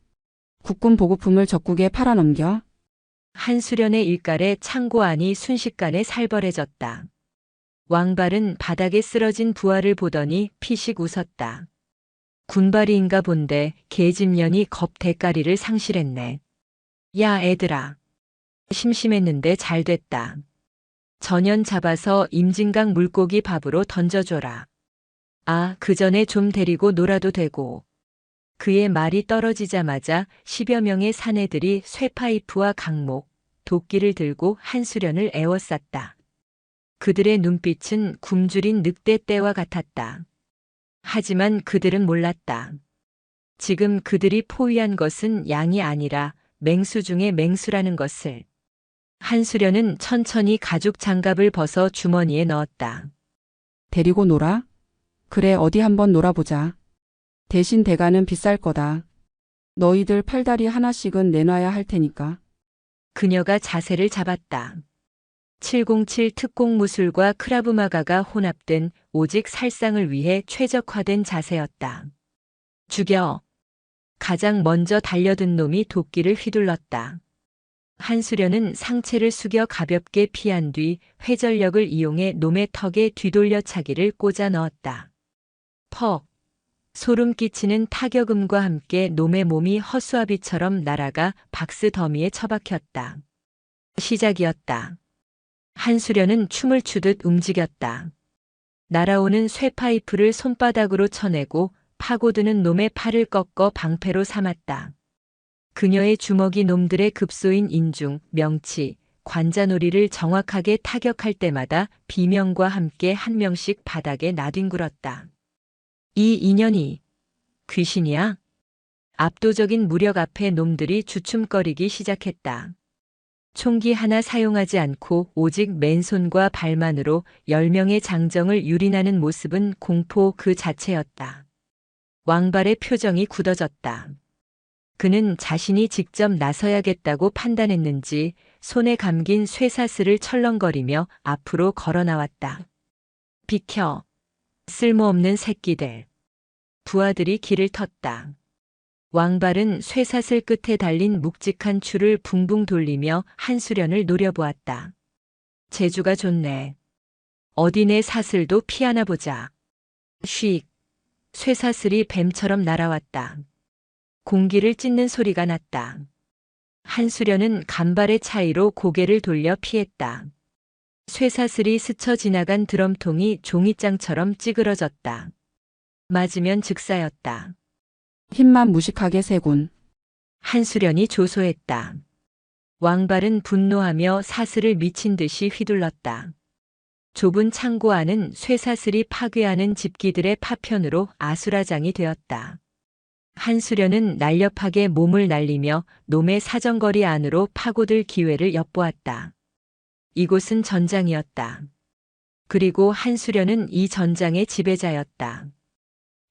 국군 보급품을 적국에 팔아넘겨? 한수련의 일갈에 창고 안이 순식간에 살벌해졌다. 왕발은 바닥에 쓰러진 부하를 보더니 피식 웃었다. 군발이인가 본데 계집년이 겁 대가리를 상실했네. 야 애들아. 심심했는데 잘 됐다. 전현 잡아서 임진강 물고기 밥으로 던져줘라. 아, 그 전에 좀 데리고 놀아도 되고. 그의 말이 떨어지자마자 10여 명의 사내들이 쇠파이프와 강목, 도끼를 들고 한수련을 에워쌌다. 그들의 눈빛은 굶주린 늑대떼와 같았다. 하지만 그들은 몰랐다. 지금 그들이 포위한 것은 양이 아니라 맹수 중의 맹수라는 것을. 한수련은 천천히 가죽 장갑을 벗어 주머니에 넣었다. 데리고 놀아? 그래, 어디 한번 놀아보자. 대신 대가는 비쌀 거다. 너희들 팔다리 하나씩은 내놔야 할 테니까. 그녀가 자세를 잡았다. 707 특공 무술과 크라브마가가 혼합된 오직 살상을 위해 최적화된 자세였다. 죽여. 가장 먼저 달려든 놈이 도끼를 휘둘렀다. 한수련은 상체를 숙여 가볍게 피한 뒤 회전력을 이용해 놈의 턱에 뒤돌려 차기를 꽂아 넣었다. 퍽. 소름 끼치는 타격음과 함께 놈의 몸이 허수아비처럼 날아가 박스 더미에 처박혔다. 시작이었다. 한수련은 춤을 추듯 움직였다. 날아오는 쇠파이프를 손바닥으로 쳐내고 파고드는 놈의 팔을 꺾어 방패로 삼았다. 그녀의 주먹이 놈들의 급소인 인중, 명치, 관자놀이를 정확하게 타격할 때마다 비명과 함께 한 명씩 바닥에 나뒹굴었다. 이 인연이 귀신이야? 압도적인 무력 앞에 놈들이 주춤거리기 시작했다. 총기 하나 사용하지 않고 오직 맨손과 발만으로 10명의 장정을 유린하는 모습은 공포 그 자체였다. 왕발의 표정이 굳어졌다. 그는 자신이 직접 나서야겠다고 판단했는지 손에 감긴 쇠사슬을 철렁거리며 앞으로 걸어 나왔다. 비켜. 쓸모없는 새끼들. 부하들이 길을 텄다. 왕발은 쇠사슬 끝에 달린 묵직한 줄을 붕붕 돌리며 한수련을 노려보았다. 재주가 좋네. 어디 내 사슬도 피하나 보자. 쉭. 쇠사슬이 뱀처럼 날아왔다. 공기를 찢는 소리가 났다. 한수련은 간발의 차이로 고개를 돌려 피했다. 쇠사슬이 스쳐 지나간 드럼통이 종이장처럼 찌그러졌다. 맞으면 즉사였다. 힘만 무식하게 세군. 한수련이 조소했다. 왕발은 분노하며 사슬을 미친 듯이 휘둘렀다. 좁은 창고 안은 쇠사슬이 파괴하는 집기들의 파편으로 아수라장이 되었다. 한수련은 날렵하게 몸을 날리며 놈의 사정거리 안으로 파고들 기회를 엿보았다. 이곳은 전장이었다. 그리고 한수련은 이 전장의 지배자였다.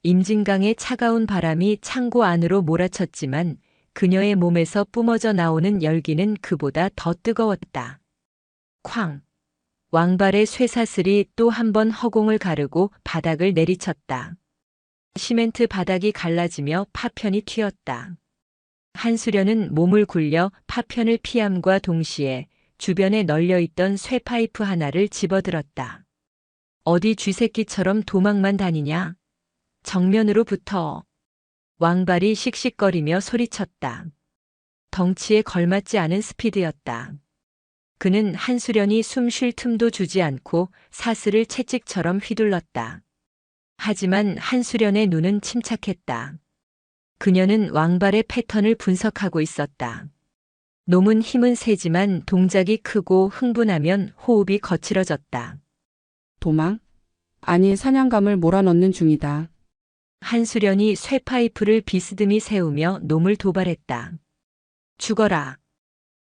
임진강의 차가운 바람이 창고 안으로 몰아쳤지만 그녀의 몸에서 뿜어져 나오는 열기는 그보다 더 뜨거웠다. 쾅! 왕발의 쇠사슬이 또 한 번 허공을 가르고 바닥을 내리쳤다. 시멘트 바닥이 갈라지며 파편이 튀었다. 한수련은 몸을 굴려 파편을 피함과 동시에 주변에 널려있던 쇠파이프 하나를 집어들었다. 어디 쥐새끼처럼 도망만 다니냐? 정면으로 붙어. 왕발이 씩씩거리며 소리쳤다. 덩치에 걸맞지 않은 스피드였다. 그는 한수련이 숨 쉴 틈도 주지 않고 사슬을 채찍처럼 휘둘렀다. 하지만 한수련의 눈은 침착했다. 그녀는 왕발의 패턴을 분석하고 있었다. 놈은 힘은 세지만 동작이 크고 흥분하면 호흡이 거칠어졌다. 도망? 아니, 사냥감을 몰아넣는 중이다. 한수련이 쇠파이프를 비스듬히 세우며 놈을 도발했다. 죽어라.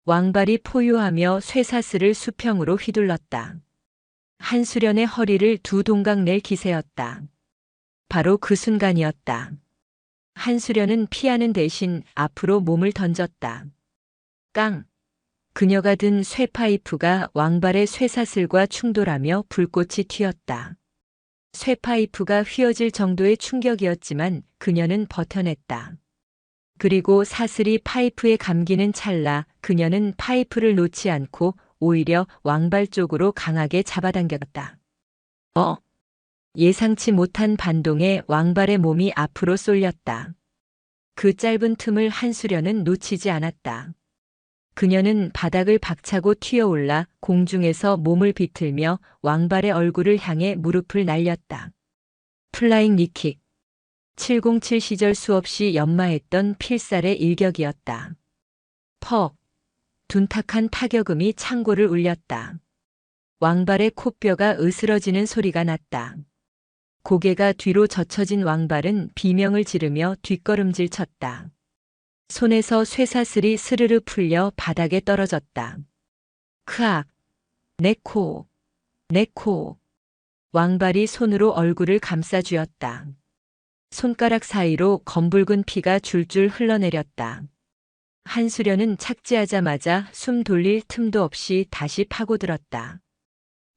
왕발이 포효하며 쇠사슬을 수평으로 휘둘렀다. 한수련의 허리를 두 동강 낼 기세였다. 바로 그 순간이었다. 한수련은 피하는 대신 앞으로 몸을 던졌다. 깡! 그녀가 든 쇠파이프가 왕발의 쇠사슬과 충돌하며 불꽃이 튀었다. 쇠파이프가 휘어질 정도의 충격이었지만 그녀는 버텨냈다. 그리고 사슬이 파이프에 감기는 찰나 그녀는 파이프를 놓지 않고 오히려 왕발 쪽으로 강하게 잡아당겼다. 예상치 못한 반동에 왕발의 몸이 앞으로 쏠렸다. 그 짧은 틈을 한수련은 놓치지 않았다. 그녀는 바닥을 박차고 튀어올라 공중에서 몸을 비틀며 왕발의 얼굴을 향해 무릎을 날렸다. 플라잉 니킥. 707 시절 수없이 연마했던 필살의 일격이었다. 퍽. 둔탁한 타격음이 창고를 울렸다. 왕발의 코뼈가 으스러지는 소리가 났다. 고개가 뒤로 젖혀진 왕발은 비명을 지르며 뒷걸음질 쳤다. 손에서 쇠사슬이 스르르 풀려 바닥에 떨어졌다. 크악! 내 코! 내 코! 왕발이 손으로 얼굴을 감싸쥐었다. 손가락 사이로 검붉은 피가 줄줄 흘러내렸다. 한수련은 착지하자마자 숨 돌릴 틈도 없이 다시 파고들었다.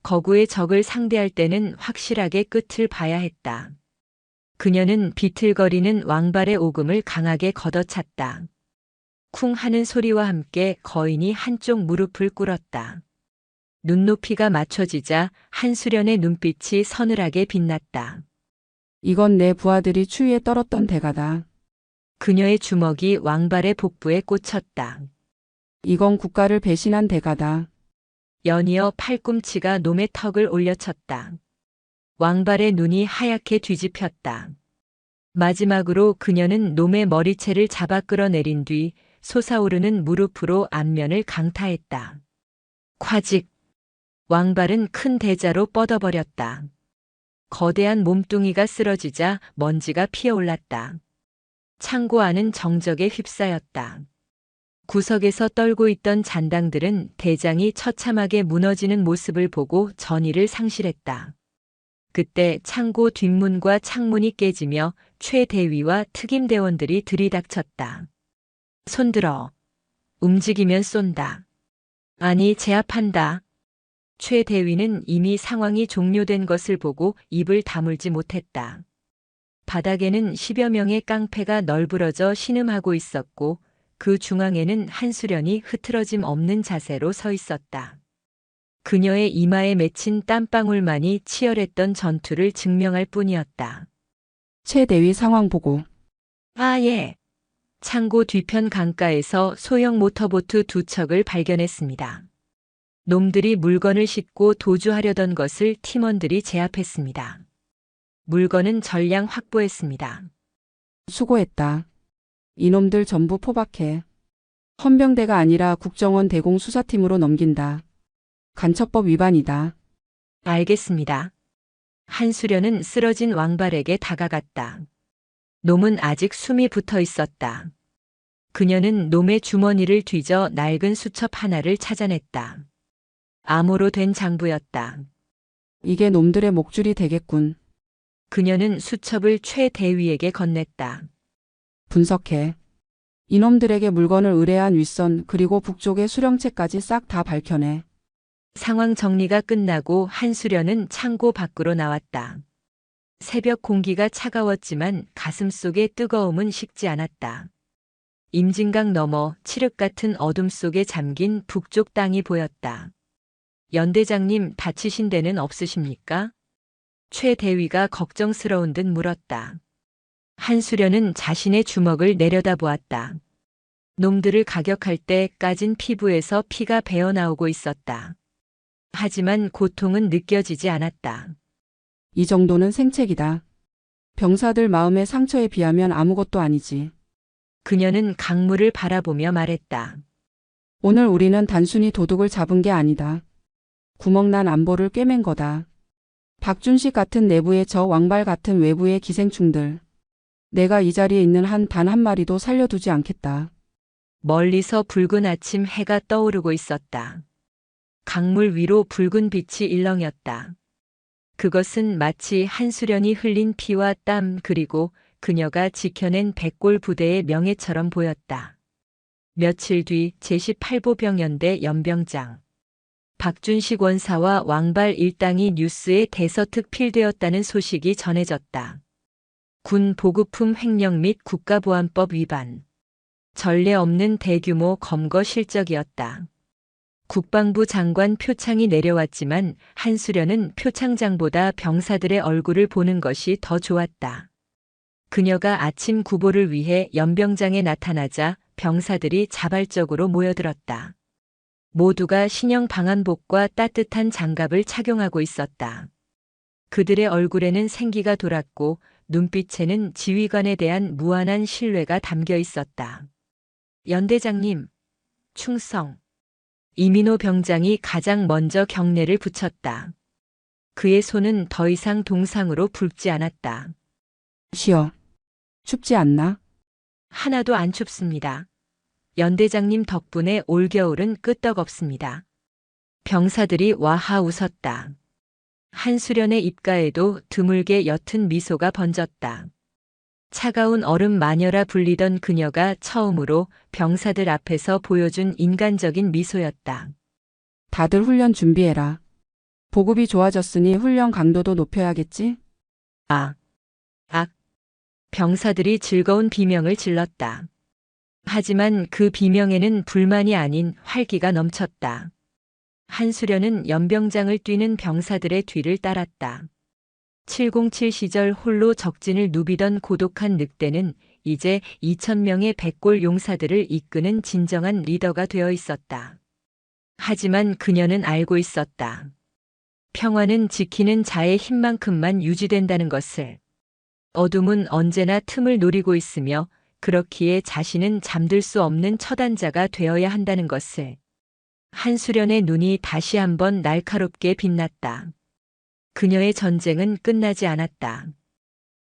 거구의 적을 상대할 때는 확실하게 끝을 봐야 했다. 그녀는 비틀거리는 왕발의 오금을 강하게 걷어찼다. 쿵 하는 소리와 함께 거인이 한쪽 무릎을 꿇었다. 눈높이가 맞춰지자 한수련의 눈빛이 서늘하게 빛났다. 이건 내 부하들이 추위에 떨었던 대가다. 그녀의 주먹이 왕발의 복부에 꽂혔다. 이건 국가를 배신한 대가다. 연이어 팔꿈치가 놈의 턱을 올려쳤다. 왕발의 눈이 하얗게 뒤집혔다. 마지막으로 그녀는 놈의 머리채를 잡아 끌어내린 뒤 솟아오르는 무릎으로 안면을 강타했다. 콰직! 왕발은 큰 대자로 뻗어버렸다. 거대한 몸뚱이가 쓰러지자 먼지가 피어올랐다. 창고 안은 정적에 휩싸였다. 구석에서 떨고 있던 잔당들은 대장이 처참하게 무너지는 모습을 보고 전의를 상실했다. 그때 창고 뒷문과 창문이 깨지며 최대위와 특임대원들이 들이닥쳤다. 손들어. 움직이면 쏜다. 아니, 제압한다. 최대위는 이미 상황이 종료된 것을 보고 입을 다물지 못했다. 바닥에는 10여 명의 깡패가 널브러져 신음하고 있었고 그 중앙에는 한수련이 흐트러짐 없는 자세로 서 있었다. 그녀의 이마에 맺힌 땀방울만이 치열했던 전투를 증명할 뿐이었다. 최대위 상황 보고. 아, 예. 창고 뒤편 강가에서 소형 모터보트 두 척을 발견했습니다. 놈들이 물건을 싣고 도주하려던 것을 팀원들이 제압했습니다. 물건은 전량 확보했습니다. 수고했다. 이놈들 전부 포박해. 헌병대가 아니라 국정원 대공수사팀으로 넘긴다. 간첩법 위반이다. 알겠습니다. 한수련은 쓰러진 왕발에게 다가갔다. 놈은 아직 숨이 붙어 있었다. 그녀는 놈의 주머니를 뒤져 낡은 수첩 하나를 찾아냈다. 암호로 된 장부였다. 이게 놈들의 목줄이 되겠군. 그녀는 수첩을 최대위에게 건넸다. 분석해. 이놈들에게 물건을 의뢰한 윗선 그리고 북쪽의 수령체까지 싹 다 밝혀내. 상황 정리가 끝나고 한수련은 창고 밖으로 나왔다. 새벽 공기가 차가웠지만 가슴속의 뜨거움은 식지 않았다. 임진강 너머 칠흑 같은 어둠 속에 잠긴 북쪽 땅이 보였다. 연대장님 다치신 데는 없으십니까? 최 대위가 걱정스러운 듯 물었다. 한수련은 자신의 주먹을 내려다보았다. 놈들을 가격할 때 까진 피부에서 피가 배어나오고 있었다. 하지만 고통은 느껴지지 않았다. 이 정도는 생책이다. 병사들 마음의 상처에 비하면 아무것도 아니지. 그녀는 강물을 바라보며 말했다. 오늘 우리는 단순히 도둑을 잡은 게 아니다. 구멍난 안보를 꿰맨 거다. 박준식 같은 내부의 저 왕발 같은 외부의 기생충들. 내가 이 자리에 있는 한 단 한 마리도 살려두지 않겠다. 멀리서 붉은 아침 해가 떠오르고 있었다. 강물 위로 붉은 빛이 일렁였다. 그것은 마치 한수련이 흘린 피와 땀 그리고 그녀가 지켜낸 백골 부대의 명예처럼 보였다. 며칠 뒤 제18보병연대 연병장. 박준식 원사와 왕발 일당이 뉴스에 대서특 필되었다는 소식이 전해졌다. 군 보급품 횡령 및 국가보안법 위반. 전례 없는 대규모 검거 실적이었다. 국방부 장관 표창이 내려왔지만 한수련은 표창장보다 병사들의 얼굴을 보는 것이 더 좋았다. 그녀가 아침 구보를 위해 연병장에 나타나자 병사들이 자발적으로 모여들었다. 모두가 신형 방한복과 따뜻한 장갑을 착용하고 있었다. 그들의 얼굴에는 생기가 돌았고 눈빛에는 지휘관에 대한 무한한 신뢰가 담겨 있었다. 연대장님, 충성. 이민호 병장이 가장 먼저 경례를 붙였다. 그의 손은 더 이상 동상으로 붉지 않았다. 쉬어. 춥지 않나? 하나도 안 춥습니다. 연대장님 덕분에 올겨울은 끄떡없습니다. 병사들이 와하 웃었다. 한수련의 입가에도 드물게 옅은 미소가 번졌다. 차가운 얼음 마녀라 불리던 그녀가 처음으로 병사들 앞에서 보여준 인간적인 미소였다. 다들 훈련 준비해라. 보급이 좋아졌으니 훈련 강도도 높여야겠지? 병사들이 즐거운 비명을 질렀다. 하지만 그 비명에는 불만이 아닌 활기가 넘쳤다. 한수련은 연병장을 뛰는 병사들의 뒤를 따랐다. 707 시절 홀로 적진을 누비던 고독한 늑대는 이제 2,000명의 백골 용사들을 이끄는 진정한 리더가 되어 있었다. 하지만 그녀는 알고 있었다. 평화는 지키는 자의 힘만큼만 유지된다는 것을. 어둠은 언제나 틈을 노리고 있으며 그렇기에 자신은 잠들 수 없는 처단자가 되어야 한다는 것을. 한수련의 눈이 다시 한번 날카롭게 빛났다. 그녀의 전쟁은 끝나지 않았다.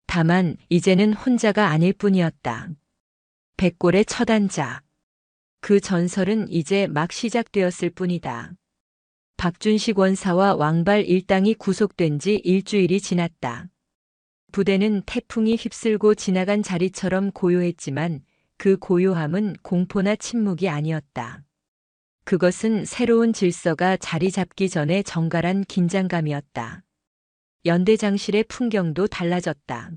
다만 이제는 혼자가 아닐 뿐이었다. 백골의 처단자. 그 전설은 이제 막 시작되었을 뿐이다. 박준식 원사와 왕발 일당이 구속된 지 일주일이 지났다. 부대는 태풍이 휩쓸고 지나간 자리처럼 고요했지만 그 고요함은 공포나 침묵이 아니었다. 그것은 새로운 질서가 자리 잡기 전에 정갈한 긴장감이었다. 연대장실의 풍경도 달라졌다.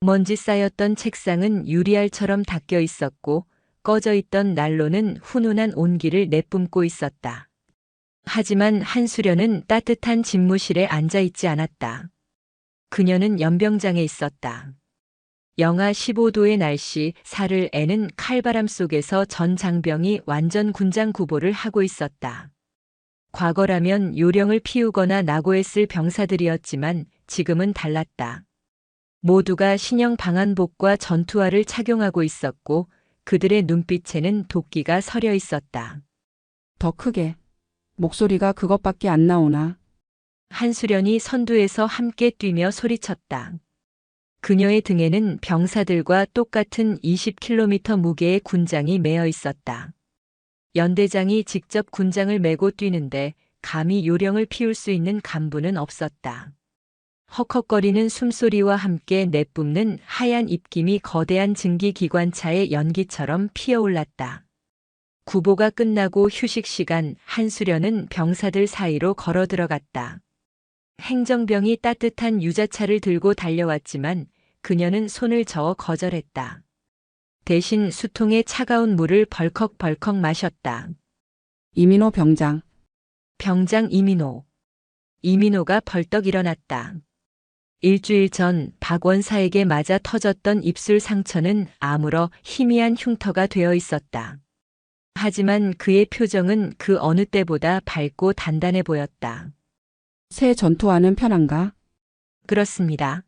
먼지 쌓였던 책상은 유리알처럼 닦여 있었고 꺼져 있던 난로는 훈훈한 온기를 내뿜고 있었다. 하지만 한수련은 따뜻한 집무실에 앉아 있지 않았다. 그녀는 연병장에 있었다. 영하 15도의 날씨, 살을 애는 칼바람 속에서 전 장병이 완전 군장 구보를 하고 있었다. 과거라면 요령을 피우거나 낙오했을 병사들이었지만 지금은 달랐다. 모두가 신형 방한복과 전투화를 착용하고 있었고 그들의 눈빛에는 도끼가 서려 있었다. 더 크게. 목소리가 그것밖에 안 나오나. 한수련이 선두에서 함께 뛰며 소리쳤다. 그녀의 등에는 병사들과 똑같은 20km 무게의 군장이 매어 있었다. 연대장이 직접 군장을 메고 뛰는데 감히 요령을 피울 수 있는 간부는 없었다. 헉헉거리는 숨소리와 함께 내뿜는 하얀 입김이 거대한 증기기관차의 연기처럼 피어올랐다. 구보가 끝나고 휴식 시간 한수련은 병사들 사이로 걸어 들어갔다. 행정병이 따뜻한 유자차를 들고 달려왔지만 그녀는 손을 저어 거절했다. 대신 수통에 차가운 물을 벌컥벌컥 마셨다. 이민호 병장. 병장 이민호. 이민호가 벌떡 일어났다. 일주일 전 박원사에게 맞아 터졌던 입술 상처는 아물어 희미한 흉터가 되어 있었다. 하지만 그의 표정은 그 어느 때보다 밝고 단단해 보였다. 새 전투화는 편한가? 그렇습니다.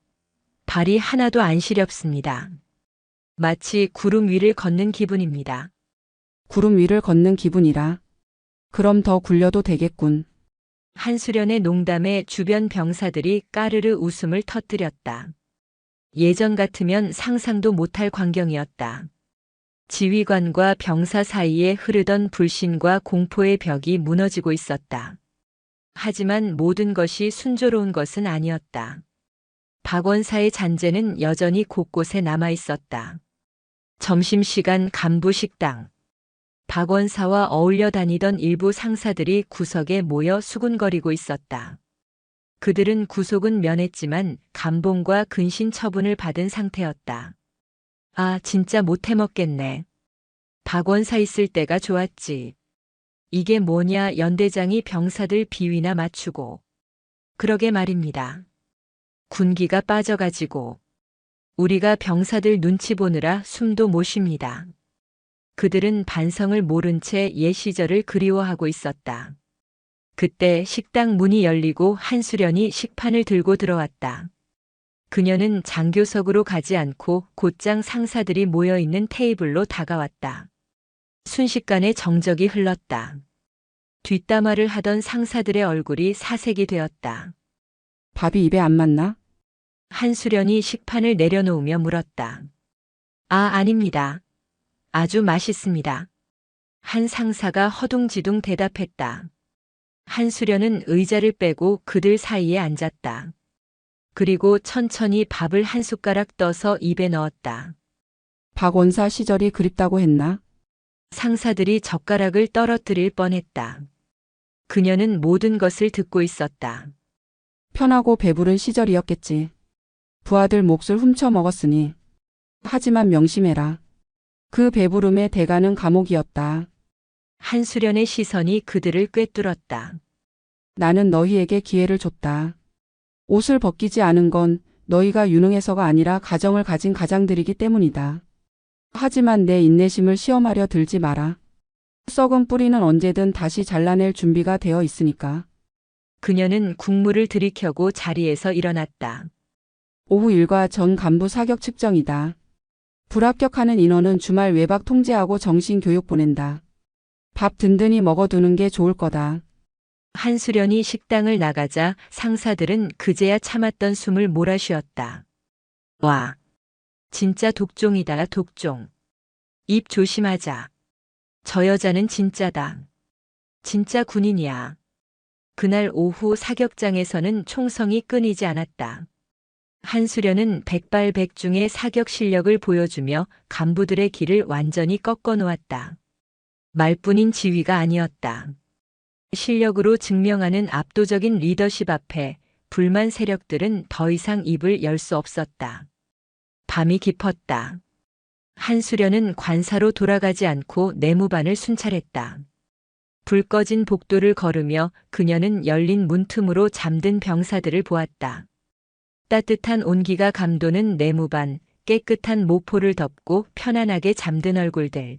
발이 하나도 안 시렵습니다. 마치 구름 위를 걷는 기분입니다. 구름 위를 걷는 기분이라. 그럼 더 굴려도 되겠군. 한수련의 농담에 주변 병사들이 까르르 웃음을 터뜨렸다. 예전 같으면 상상도 못할 광경이었다. 지휘관과 병사 사이에 흐르던 불신과 공포의 벽이 무너지고 있었다. 하지만 모든 것이 순조로운 것은 아니었다. 박원사의 잔재는 여전히 곳곳에 남아 있었다. 점심시간 간부 식당. 박원사와 어울려 다니던 일부 상사들이 구석에 모여 수군거리고 있었다. 그들은 구속은 면했지만 감봉과 근신 처분을 받은 상태였다. 아, 진짜 못 해먹겠네. 박원사 있을 때가 좋았지. 이게 뭐냐, 연대장이 병사들 비위나 맞추고. 그러게 말입니다. 군기가 빠져가지고. 우리가 병사들 눈치 보느라 숨도 못 쉽니다. 그들은 반성을 모른 채 옛 시절을 그리워하고 있었다. 그때 식당 문이 열리고 한수련이 식판을 들고 들어왔다. 그녀는 장교석으로 가지 않고 곧장 상사들이 모여있는 테이블로 다가왔다. 순식간에 정적이 흘렀다. 뒷담화를 하던 상사들의 얼굴이 사색이 되었다. 밥이 입에 안 맞나? 한수련이 식판을 내려놓으며 물었다. 아, 아닙니다. 아주 맛있습니다. 한 상사가 허둥지둥 대답했다. 한수련은 의자를 빼고 그들 사이에 앉았다. 그리고 천천히 밥을 한 숟가락 떠서 입에 넣었다. 박원사 시절이 그립다고 했나? 상사들이 젓가락을 떨어뜨릴 뻔했다. 그녀는 모든 것을 듣고 있었다. 편하고 배부른 시절이었겠지. 부하들 몫을 훔쳐 먹었으니. 하지만 명심해라. 그 배부름의 대가는 감옥이었다. 한수련의 시선이 그들을 꿰뚫었다. 나는 너희에게 기회를 줬다. 옷을 벗기지 않은 건 너희가 유능해서가 아니라 가정을 가진 가장들이기 때문이다. 하지만 내 인내심을 시험하려 들지 마라. 썩은 뿌리는 언제든 다시 잘라낼 준비가 되어 있으니까. 그녀는 국물을 들이켜고 자리에서 일어났다. 오후 일과 전 간부 사격 측정이다. 불합격하는 인원은 주말 외박 통제하고 정신 교육 보낸다. 밥 든든히 먹어두는 게 좋을 거다. 한수련이 식당을 나가자 상사들은 그제야 참았던 숨을 몰아쉬었다. 와, 진짜 독종이다, 독종. 입 조심하자. 저 여자는 진짜다. 진짜 군인이야. 그날 오후 사격장에서는 총성이 끊이지 않았다. 한수련은 백발백중의 사격 실력을 보여주며 간부들의 길을 완전히 꺾어 놓았다. 말뿐인 지휘가 아니었다. 실력으로 증명하는 압도적인 리더십 앞에 불만 세력들은 더 이상 입을 열 수 없었다. 밤이 깊었다. 한수련은 관사로 돌아가지 않고 내무반을 순찰했다. 불 꺼진 복도를 걸으며 그녀는 열린 문틈으로 잠든 병사들을 보았다. 따뜻한 온기가 감도는 내무반, 깨끗한 모포를 덮고 편안하게 잠든 얼굴들.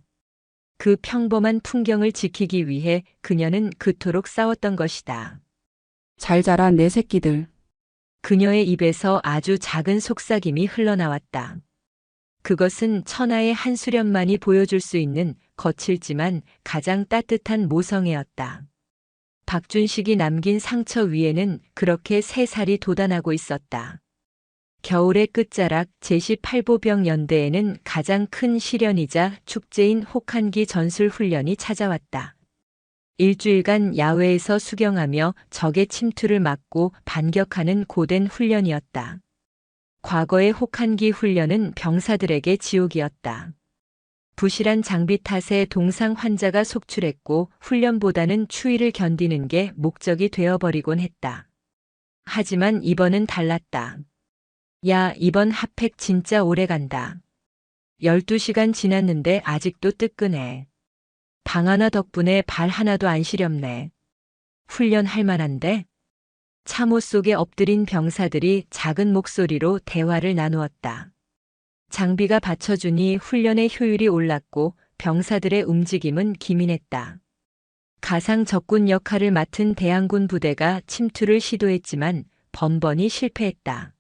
그 평범한 풍경을 지키기 위해 그녀는 그토록 싸웠던 것이다. 잘 자라 내 새끼들. 그녀의 입에서 아주 작은 속삭임이 흘러나왔다. 그것은 천하의 한수련만이 보여줄 수 있는 거칠지만 가장 따뜻한 모성애였다. 박준식이 남긴 상처 위에는 그렇게 새살이 돋아나고 있었다. 겨울의 끝자락 제18보병 연대에는 가장 큰 시련이자 축제인 혹한기 전술 훈련이 찾아왔다. 일주일간 야외에서 수경하며 적의 침투를 막고 반격하는 고된 훈련이었다. 과거의 혹한기 훈련은 병사들에게 지옥이었다. 부실한 장비 탓에 동상 환자가 속출했고 훈련보다는 추위를 견디는 게 목적이 되어버리곤 했다. 하지만 이번은 달랐다. 야, 이번 핫팩 진짜 오래 간다. 12시간 지났는데 아직도 뜨끈해. 방 하나 덕분에 발 하나도 안 시렵네. 훈련할 만한데? 참호 속에 엎드린 병사들이 작은 목소리로 대화를 나누었다. 장비가 받쳐주니 훈련의 효율이 올랐고 병사들의 움직임은 기민했다. 가상 적군 역할을 맡은 대항군 부대가 침투를 시도했지만 번번이 실패했다.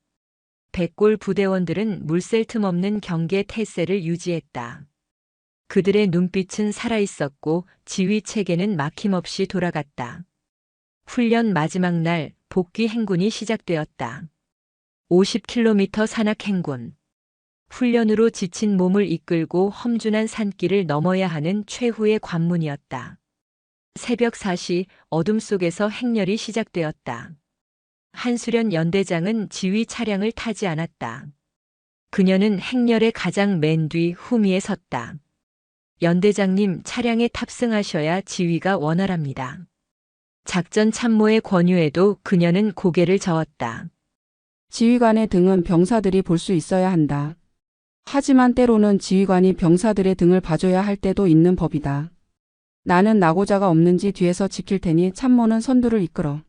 백골 부대원들은 물샐 틈 없는 경계 태세를 유지했다. 그들의 눈빛은 살아있었고 지휘 체계는 막힘없이 돌아갔다. 훈련 마지막 날 복귀 행군이 시작되었다. 50km 산악 행군. 훈련으로 지친 몸을 이끌고 험준한 산길을 넘어야 하는 최후의 관문이었다. 새벽 4시 어둠 속에서 행렬이 시작되었다. 한수련 연대장은 지휘 차량을 타지 않았다. 그녀는 행렬의 가장 맨 뒤 후미에 섰다. 연대장님, 차량에 탑승하셔야 지휘가 원활합니다. 작전 참모의 권유에도 그녀는 고개를 저었다. 지휘관의 등은 병사들이 볼 수 있어야 한다. 하지만 때로는 지휘관이 병사들의 등을 봐줘야 할 때도 있는 법이다. 나는 낙오자가 없는지 뒤에서 지킬 테니 참모는 선두를 이끌어.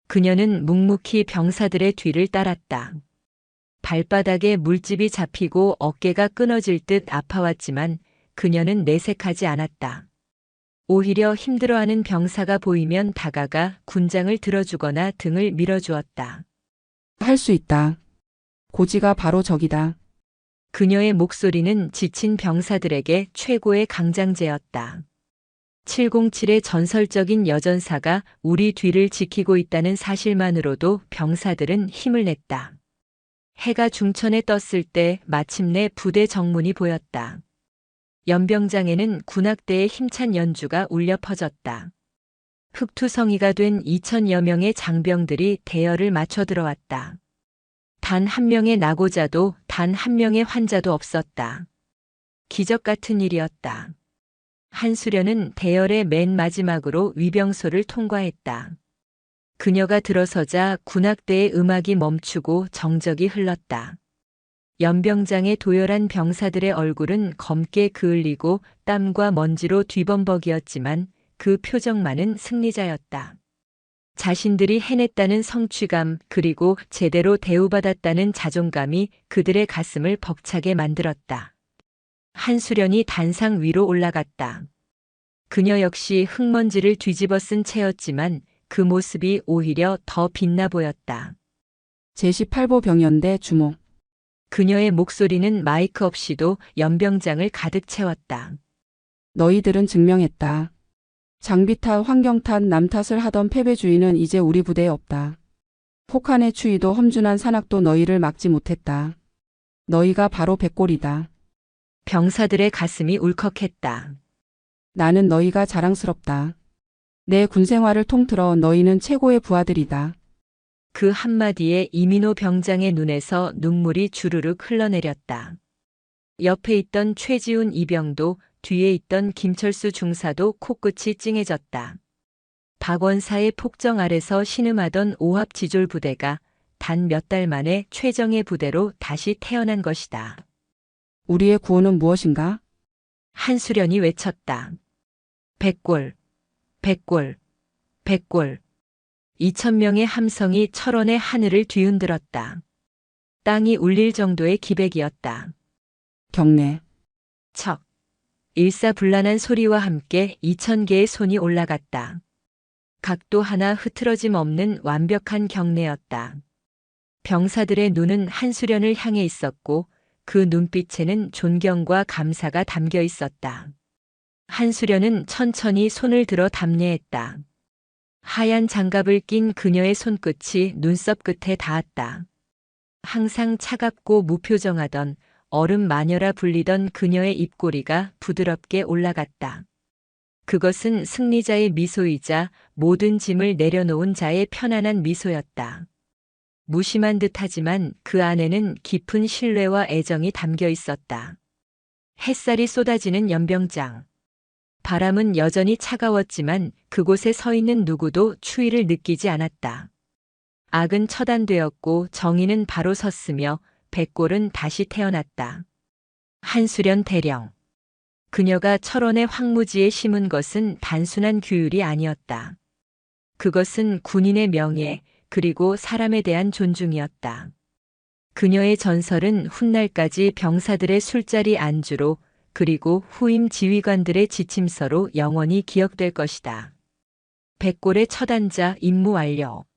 그녀는 묵묵히 병사들의 뒤를 따랐다. 발바닥에 물집이 잡히고 어깨가 끊어질 듯 아파왔지만 그녀는 내색하지 않았다. 오히려 힘들어하는 병사가 보이면 다가가 군장을 들어주거나 등을 밀어주었다. 할 수 있다. 고지가 바로 저기다. 그녀의 목소리는 지친 병사들에게 최고의 강장제였다. 707의 전설적인 여전사가 우리 뒤를 지키고 있다는 사실만으로도 병사들은 힘을 냈다. 해가 중천에 떴을 때 마침내 부대 정문이 보였다. 연병장에는 군악대의 힘찬 연주가 울려 퍼졌다. 흑투성이가 된 2,000여 명의 장병들이 대열을 맞춰 들어왔다. 단 한 명의 낙오자도 단 한 명의 환자도 없었다. 기적 같은 일이었다. 한수련은 대열의 맨 마지막으로 위병소를 통과했다. 그녀가 들어서자 군악대의 음악이 멈추고 정적이 흘렀다. 연병장의 도열한 병사들의 얼굴은 검게 그을리고 땀과 먼지로 뒤범벅이었지만 그 표정만은 승리자였다. 자신들이 해냈다는 성취감 그리고 제대로 대우받았다는 자존감이 그들의 가슴을 벅차게 만들었다. 한수련이 단상 위로 올라갔다. 그녀 역시 흙먼지를 뒤집어 쓴 채였지만 그 모습이 오히려 더 빛나 보였다. 제18보 병연대 주목. 그녀의 목소리는 마이크 없이도 연병장을 가득 채웠다. 너희들은 증명했다. 장비 탓, 환경 탓, 남 탓을 하던 패배주의는 이제 우리 부대에 없다. 혹한의 추위도 험준한 산악도 너희를 막지 못했다. 너희가 바로 백골이다. 병사들의 가슴이 울컥했다. 나는 너희가 자랑스럽다. 내 군생활을 통틀어 너희는 최고의 부하들이다. 그 한마디에 이민호 병장의 눈에서 눈물이 주르륵 흘러내렸다. 옆에 있던 최지훈 이병도 뒤에 있던 김철수 중사도 코끝이 찡해졌다. 박원사의 폭정 아래서 신음하던 오합지졸 부대가 단 몇 달 만에 최정예 부대로 다시 태어난 것이다. 우리의 구호는 무엇인가? 한수련이 외쳤다. 백골, 백골, 백골. 2,000명의 함성이 철원의 하늘을 뒤흔들었다. 땅이 울릴 정도의 기백이었다. 경례. 척. 일사불란한 소리와 함께 2,000개의 손이 올라갔다. 각도 하나 흐트러짐 없는 완벽한 경례였다. 병사들의 눈은 한수련을 향해 있었고 그 눈빛에는 존경과 감사가 담겨 있었다. 한수련은 천천히 손을 들어 답례했다. 하얀 장갑을 낀 그녀의 손끝이 눈썹 끝에 닿았다. 항상 차갑고 무표정하던 얼음 마녀라 불리던 그녀의 입꼬리가 부드럽게 올라갔다. 그것은 승리자의 미소이자 모든 짐을 내려놓은 자의 편안한 미소였다. 무심한 듯하지만 그 안에는 깊은 신뢰와 애정이 담겨 있었다. 햇살이 쏟아지는 연병장. 바람은 여전히 차가웠지만 그곳에 서 있는 누구도 추위를 느끼지 않았다. 악은 처단되었고 정의는 바로 섰으며 백골은 다시 태어났다. 한수련 대령. 그녀가 철원의 황무지에 심은 것은 단순한 규율이 아니었다. 그것은 군인의 명예, 그리고 사람에 대한 존중이었다. 그녀의 전설은 훗날까지 병사들의 술자리 안주로, 그리고 후임 지휘관들의 지침서로 영원히 기억될 것이다. 백골의 처단자 임무 완료.